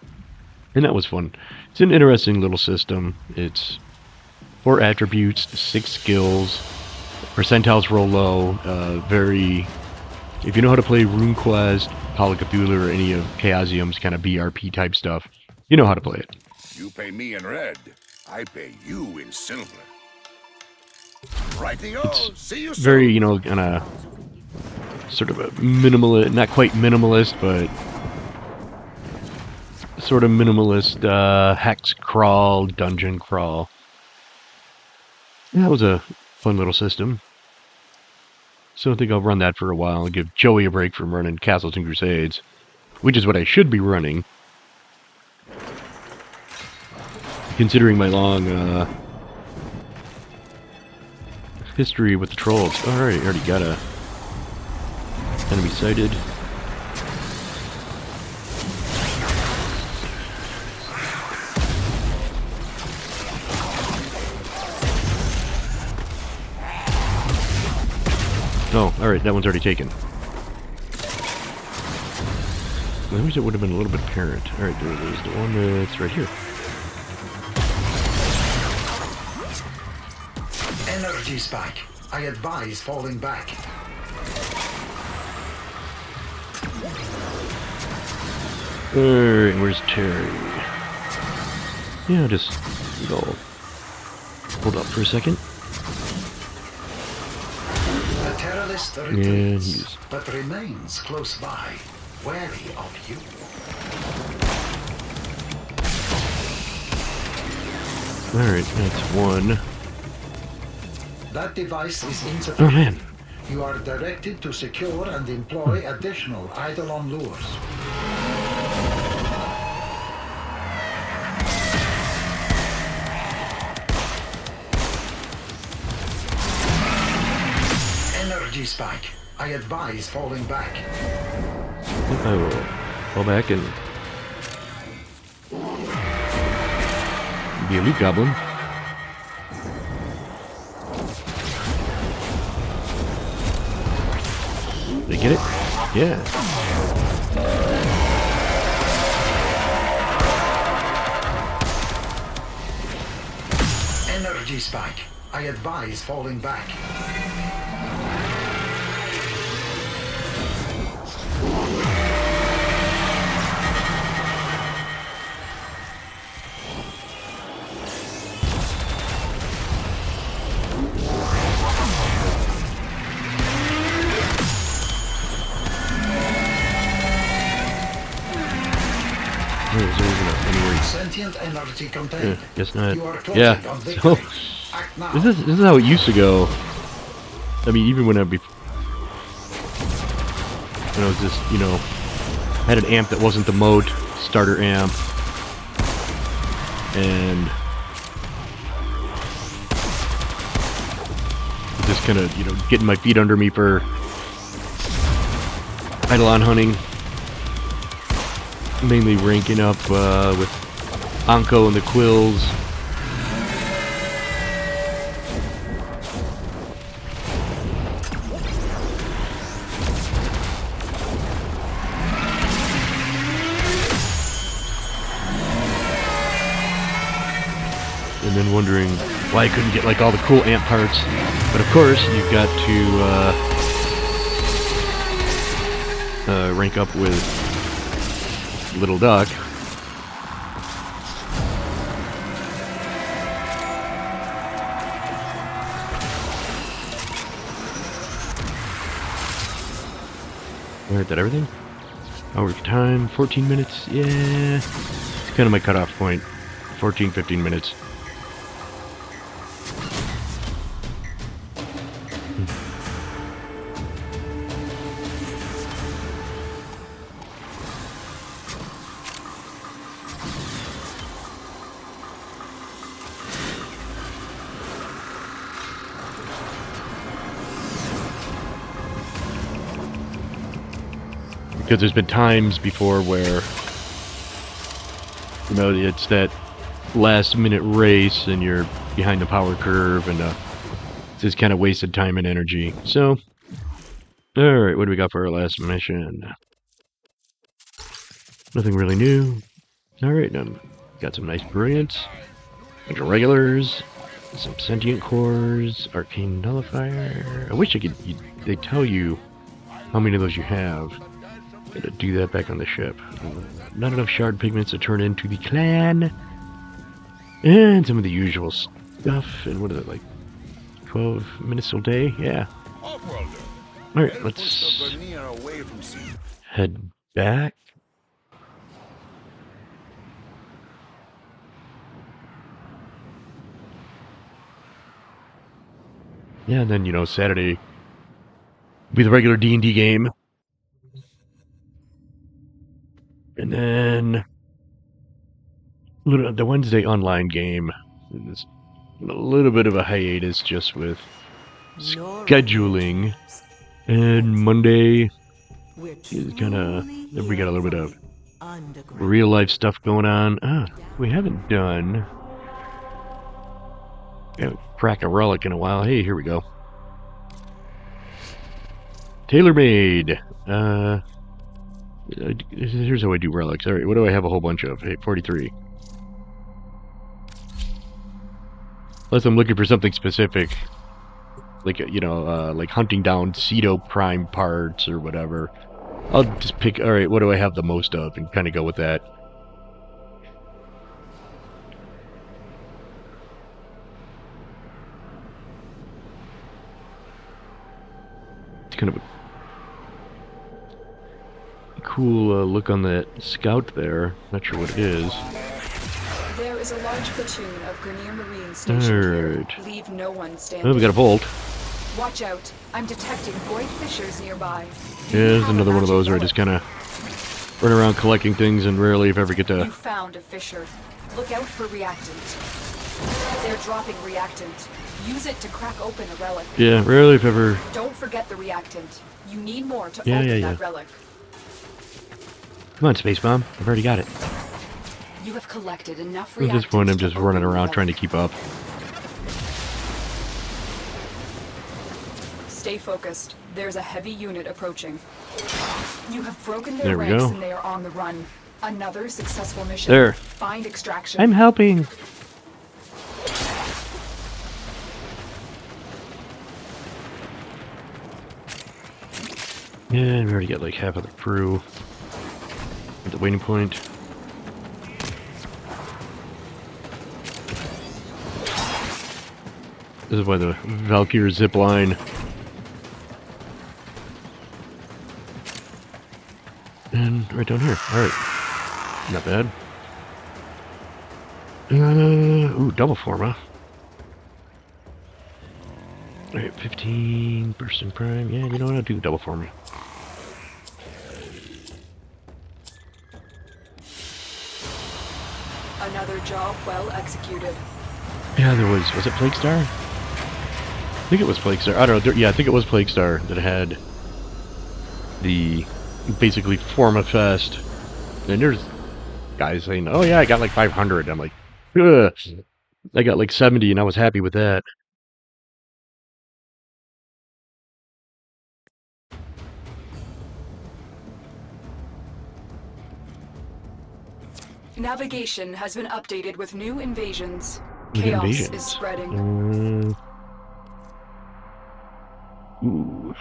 and that was fun. It's an interesting little system. It's 4 attributes, 6 skills, percentiles roll low, if you know how to play RuneQuest, Call of Cthulhu, or any of Chaosium's kind of BRP type stuff, you know how to play it. You pay me in red, I pay you in silver. Righty-o, see you soon. Very, you know, kind of sort of a minimalist, not quite minimalist, but sort of minimalist hex crawl, dungeon crawl. That was a fun little system. So I think I'll run that for a while and give Joey a break from running Castles and Crusades, which is what I should be running, considering my long history with the trolls. Alright, already got a enemy sighted. Oh, alright, that one's already taken. I wish it would have been a little bit apparent. Alright, there's the one that's right here. Energy spike. I advise falling back. Alright, where's Terry? Yeah, just go. Hold up for a second. The terrorist retreats, but remains close by, wary of you. Alright, that's one. That device is insufficient. Oh man. You are directed to secure and employ additional Eidolon lures. Energy spike. I advise falling back. I will fall back and be a loot goblin. Did I get it? Yeah. energy spike. I advise falling back. Sentient energy contained. Guess not. You are closing Yeah. on So victory. Act now. this is how it used to go. I mean, even when I was just, you know, had an amp that wasn't the mode starter amp, and just kind of, you know, getting my feet under me for Eidolon hunting, mainly ranking up with Anko and the Quills. And then wondering why I couldn't get like all the cool amp parts. But of course, you've got to rank up with Little Duck. Alright, that everything? Hour time, 14 minutes, yeah. It's kind of my cutoff point. 14, 15 minutes. Because there's been times before where, you know, it's that last minute race and you're behind the power curve, and it's just kind of wasted time and energy. So, alright, what do we got for our last mission? Nothing really new. Alright, got some nice brilliance, bunch of regulars, some sentient cores, arcane nullifier. I wish I could, they tell you how many of those you have. To do that back on the ship. Not enough shard pigments to turn into the clan. And some of the usual stuff. And what is it, like 12 minutes till day? Yeah. Alright, let's head back. Yeah, and then, you know, Saturday be the regular D&D game. And then the Wednesday online game is a little bit of a hiatus just with scheduling. And Monday is kind of, we got a little bit of real life stuff going on. We haven't done crack a relic in a while. Hey, here we go. Tailor-made. Here's how I do relics. Alright, what do I have a whole bunch of? Hey, 43. Unless I'm looking for something specific. Like, you know, like hunting down Ceto Prime parts or whatever. I'll just pick, alright, what do I have the most of? And kind of go with that. It's kind of a cool look on that scout there. Not sure what it is. There is a large platoon of Grenier Marines stationed here. Leave no one standing. Oh, we got a vault. Watch out. I'm detecting void fissures nearby. Yeah, there's another one of those where I just kind of run around collecting things and rarely if ever get to... You found a fissure. Look out for reactant. They're dropping reactant. Use it to crack open a relic. Yeah, rarely if ever... Don't forget the reactant. You need more to open that relic. Come on, Space Bomb. I've already got it. You have collected enough At reactant. this point, I'm just running around trying to keep up. Stay focused. There's a heavy unit approaching. You have broken their There we ranks go. and they are on the run. Another successful mission. There. Find extraction. I'm helping. Yeah, we already got like half of the crew at the waiting point. This is why the Valkyrie zip line. And right down here. Alright. Not bad. Ooh, double form, huh? Alright, 15 burst in prime. Yeah, you know what? I'll do double form. Another job well executed. Yeah, there was it Plague Star? I think it was Plague Star. I don't know. Yeah, I think it was Plague Star that had the basically form a fest. And there's guys saying, "Oh yeah, I got like 500." I'm like, ugh. I got like 70, and I was happy with that. Navigation has been updated with new invasions. New Chaos invasions. is spreading. Ooh.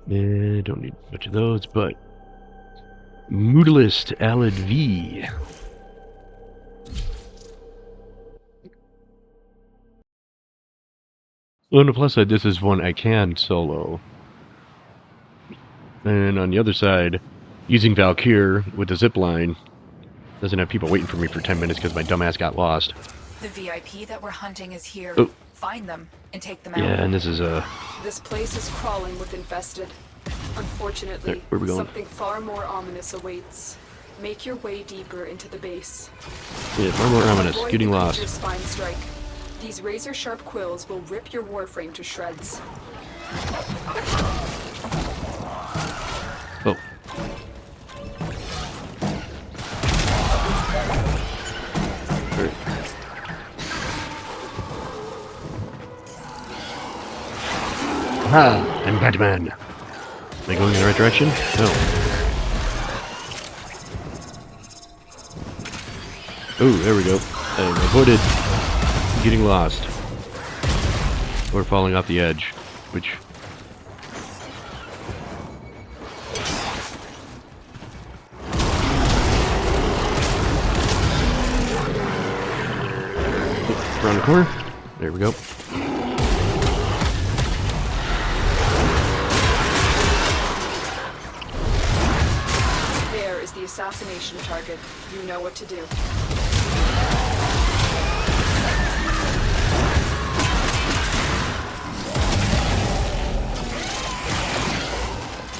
Yeah, don't need much of those, but Moodlist Alid V. On the plus side, this is one I can solo. And on the other side, using Valkyrie with the zipline doesn't have people waiting for me for 10 minutes because my dumbass got lost. The VIP that we're hunting is here. Oh. Find them and take them out. Yeah, and this is This place is crawling with infested. Unfortunately, Right, where we going? something far more ominous awaits. Make your way deeper into the base. yeah, far more ominous. Avoid Getting the lost. creature's spine strike. These razor-sharp quills will rip your Warframe to shreds. Oh. Right. Ah, I'm Batman. Am I going in the right direction? No. Oh, there we go. I avoided getting lost. Or falling off the edge, which... Oh, around the corner. There we go. There is the assassination target. You know what to do.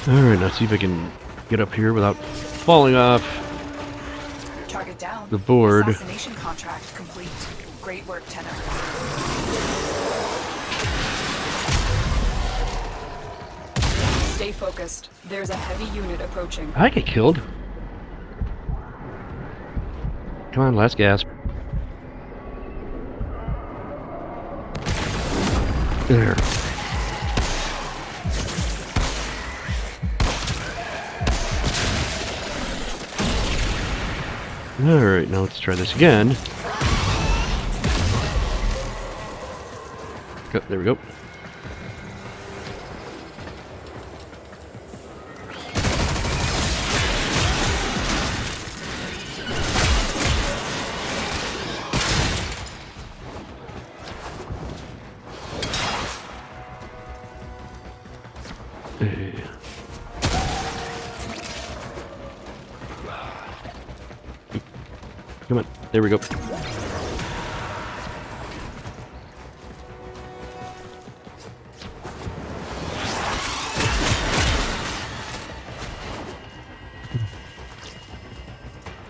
Alright, now see if I can get up here without falling off Target down. the board. Assassination contract complete. Great work, Tenor. Stay focused. There's a heavy unit approaching. I get killed. Come on, last gasp. There. Alright, now let's try this again. Oh, there we go. Hey. Come on, there we go.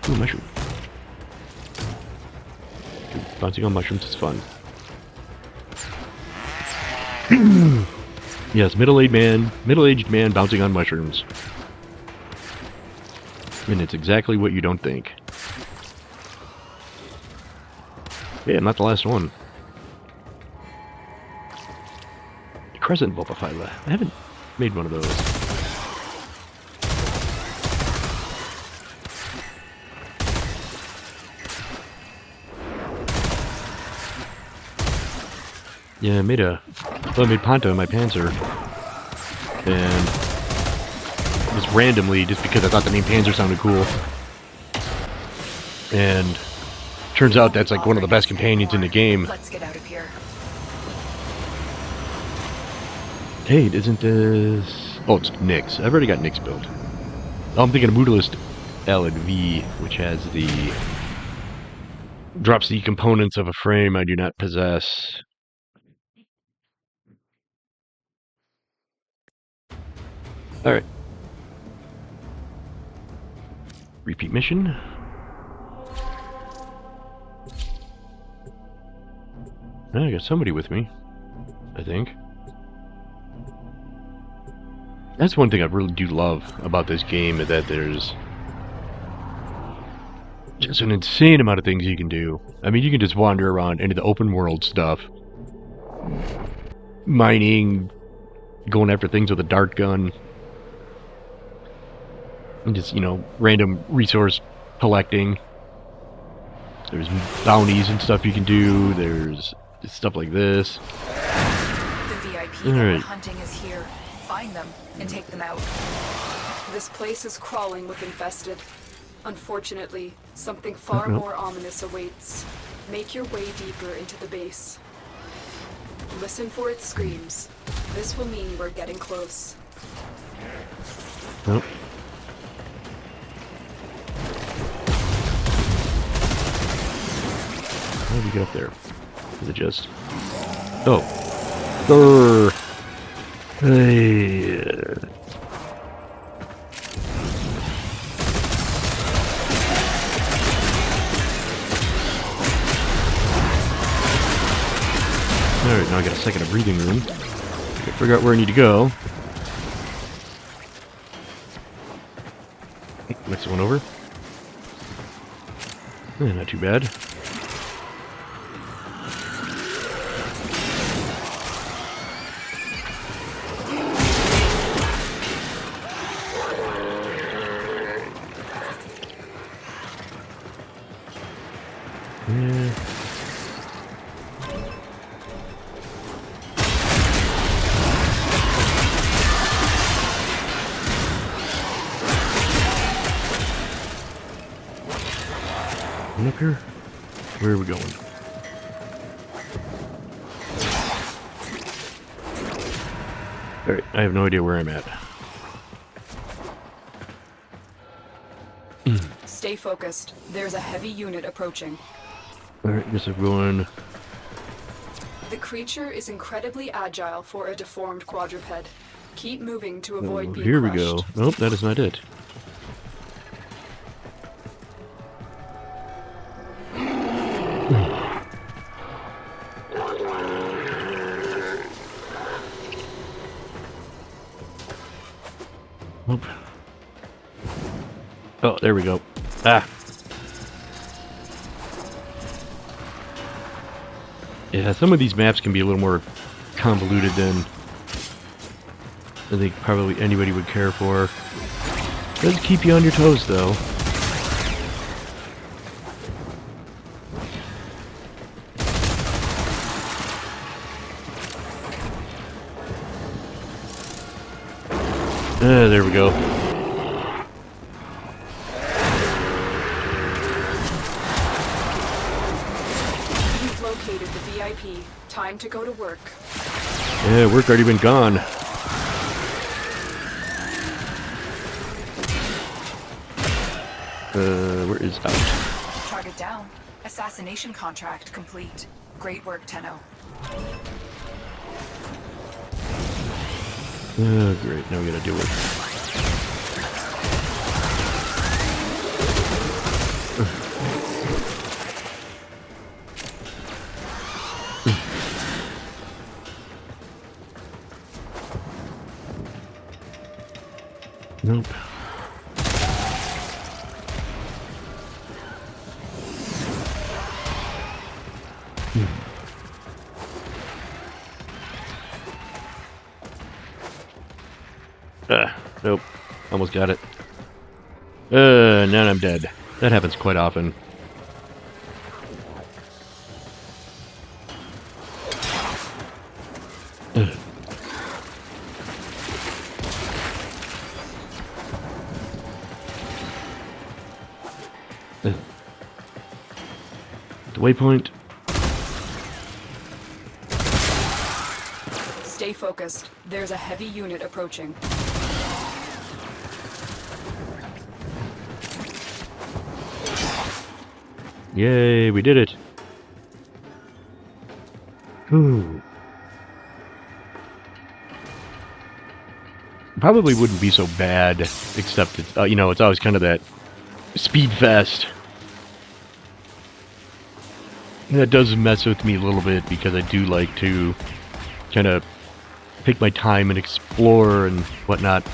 Ooh, mushroom. Bouncing on mushrooms is fun. Yes, middle-aged man bouncing on mushrooms. And it's exactly what you don't think. Yeah, not the last one. Crescent Vulpaphyla. I haven't made one of those. Yeah, I made Ponto in my Panzer. And just randomly, just because I thought the name Panzer sounded cool. And turns out that's like one of the best companions in the game. Let's get out of here. Hey, isn't this... Oh, it's Nyx. I've already got Nyx built. Oh, I'm thinking of Brutalist L and V, which has the... drops the components of a frame I do not possess. Alright. Repeat mission. I got somebody with me, I think. That's one thing I really do love about this game, is that there's just an insane amount of things you can do. I mean, you can just wander around into the open world stuff. Mining, going after things with a dart gun. And just, you know, random resource collecting. There's bounties and stuff you can do. There's stuff like this. The VIP that we're hunting is here. Find them and take them out. This place is crawling with infested. Unfortunately, something far more ominous awaits. Make your way deeper into the base. Listen for its screams. This will mean we're getting close. Nope. How do we get up there? Is it just... Oh. Grr. Hey. Alright, now I got a second of breathing room. Gotta figure out where I need to go. Next one over. Not too bad. Up here? Where are we going? Alright, I have no idea where I'm at. Stay focused. There's a heavy unit approaching. Alright, guess I'm going... The creature is incredibly agile for a deformed quadruped. Keep moving to avoid being here crushed. we go. Nope, that is not it. Nope. Oh, there we go. Ah. Yeah, some of these maps can be a little more convoluted than I think probably anybody would care for. Does keep you on your toes, though. There we go. You've located the VIP. Time to go to work. Yeah, work already been gone. Where is out? Target down. Assassination contract complete. Great work, Tenno. Oh, great. Now we gotta deal with it. Nope. Nope. Almost got it. Now I'm dead. That happens quite often. The waypoint. Stay focused. There's a heavy unit approaching. Yay, we did it. Ooh. Probably wouldn't be so bad, except it's, you know, it's always kind of that speed fest. And that does mess with me a little bit because I do like to kind of take my time and explore and whatnot.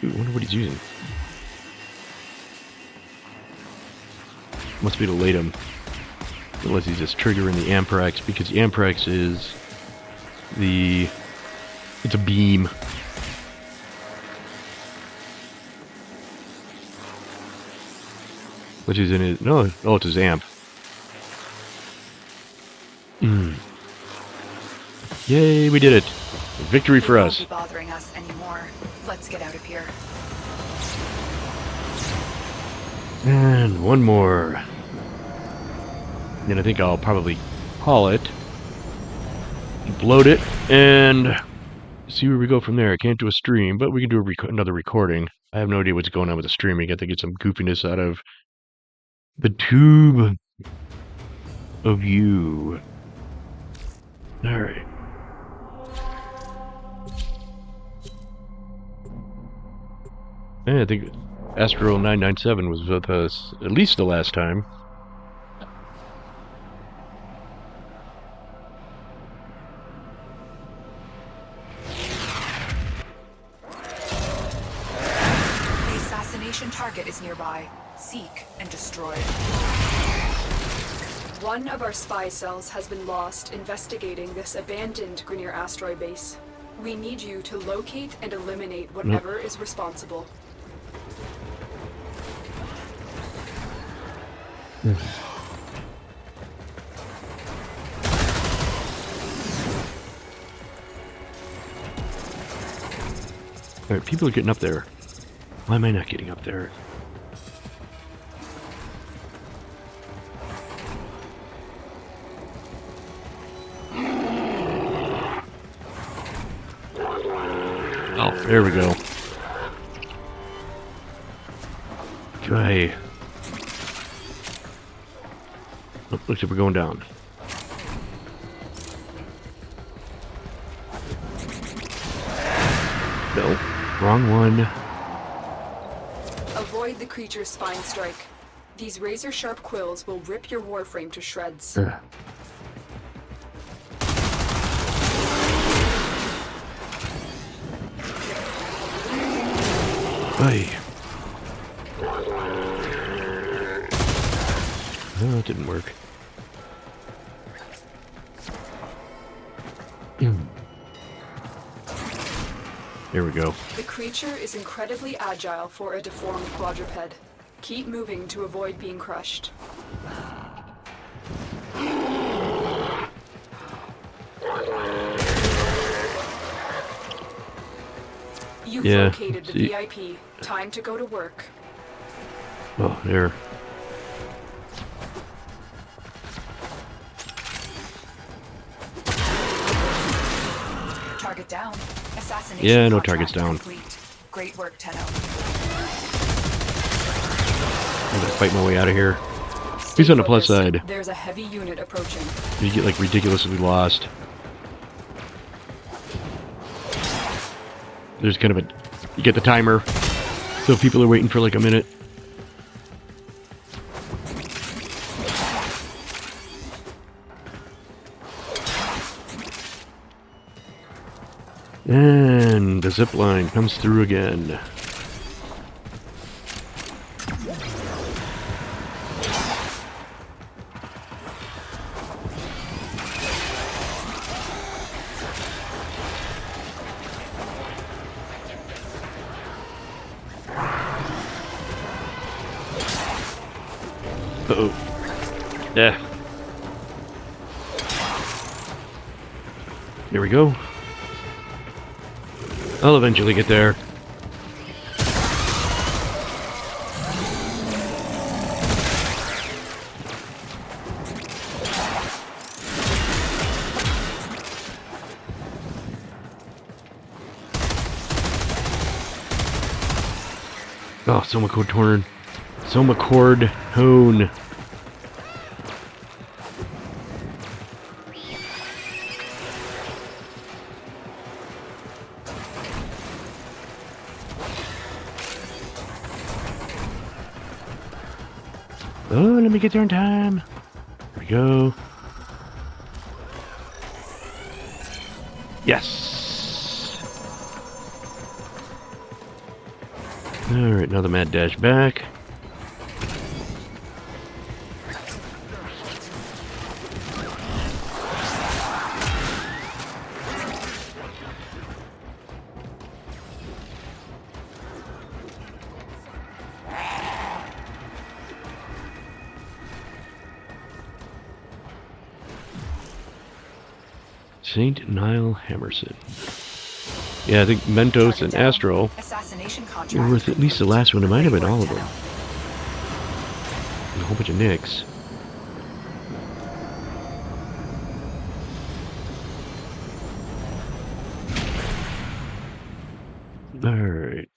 Ooh, I wonder what he's using. Must be to late him. Unless he's just triggering the Amprex, because the Amprex is the... it's a beam. Which is in his... no, oh, it's his amp. Yay, we did it. Victory for us. They won't be bothering us anymore. Let's get out of here. And one more. Then I think I'll probably haul it, upload it, and see where we go from there. I can't do a stream, but we can do another recording. I have no idea what's going on with the streaming. I have to get some goofiness out of the tube of you. Alright. Yeah, I think Astro 997 was with us at least the last time. The assassination target is nearby. Seek and destroy. One of our spy cells has been lost investigating this abandoned Grineer asteroid base. We need you to locate and eliminate whatever is responsible. Alright, people are getting up there. Why am I not getting up there? Oh, there we go. Okay. Oh, looks like we're going down. No, wrong one. Avoid the creature's spine strike. These razor-sharp quills will rip your Warframe to shreds. Hey. No, it didn't work. There we go. The creature is incredibly agile for a deformed quadruped. Keep moving to avoid being crushed. You've located the VIP. Time to go to work. Oh, there. Target down. Assassination. Yeah, no targets down. Complete. Great work, Tenno. I'm gonna fight my way out of here. Stay He's on the plus focused. side. There's a heavy unit approaching. You get like ridiculously lost. There's kind of a... you get the timer. So people are waiting for like a minute. And the zip line comes through again. Uh-oh. Yeah. There we go. I'll eventually get there. Oh, Soma Cord Torn. Soma Cord Hone. Oh, let me get there in time. There we go. Yes. Alright, now the mad dash back. Saint Niall Hammerson. Yeah, I think Mentos and Astral Assassination were contract. worth at least the last one. It might have been all of them. And a whole bunch of nicks. Alright.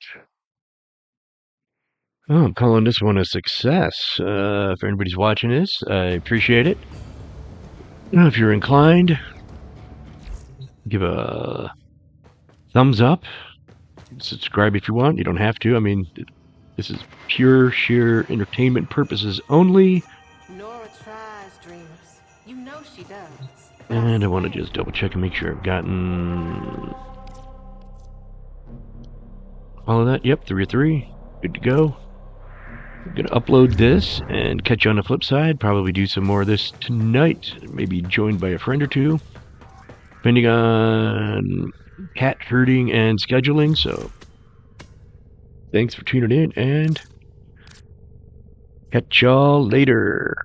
Oh, I'm calling this one a success. If anybody's watching this, I appreciate it. If you're inclined, give a thumbs up. Subscribe if you want. You don't have to. I mean, this is pure, sheer entertainment purposes only. Nora tries, dreamers. You know she does. And I want to just double check and make sure I've gotten all of that. Yep, 3 of 3. Good to go. I'm going to upload this and catch you on the flip side. Probably do some more of this tonight. Maybe joined by a friend or two. Depending on cat herding and scheduling. So, thanks for tuning in and catch y'all later.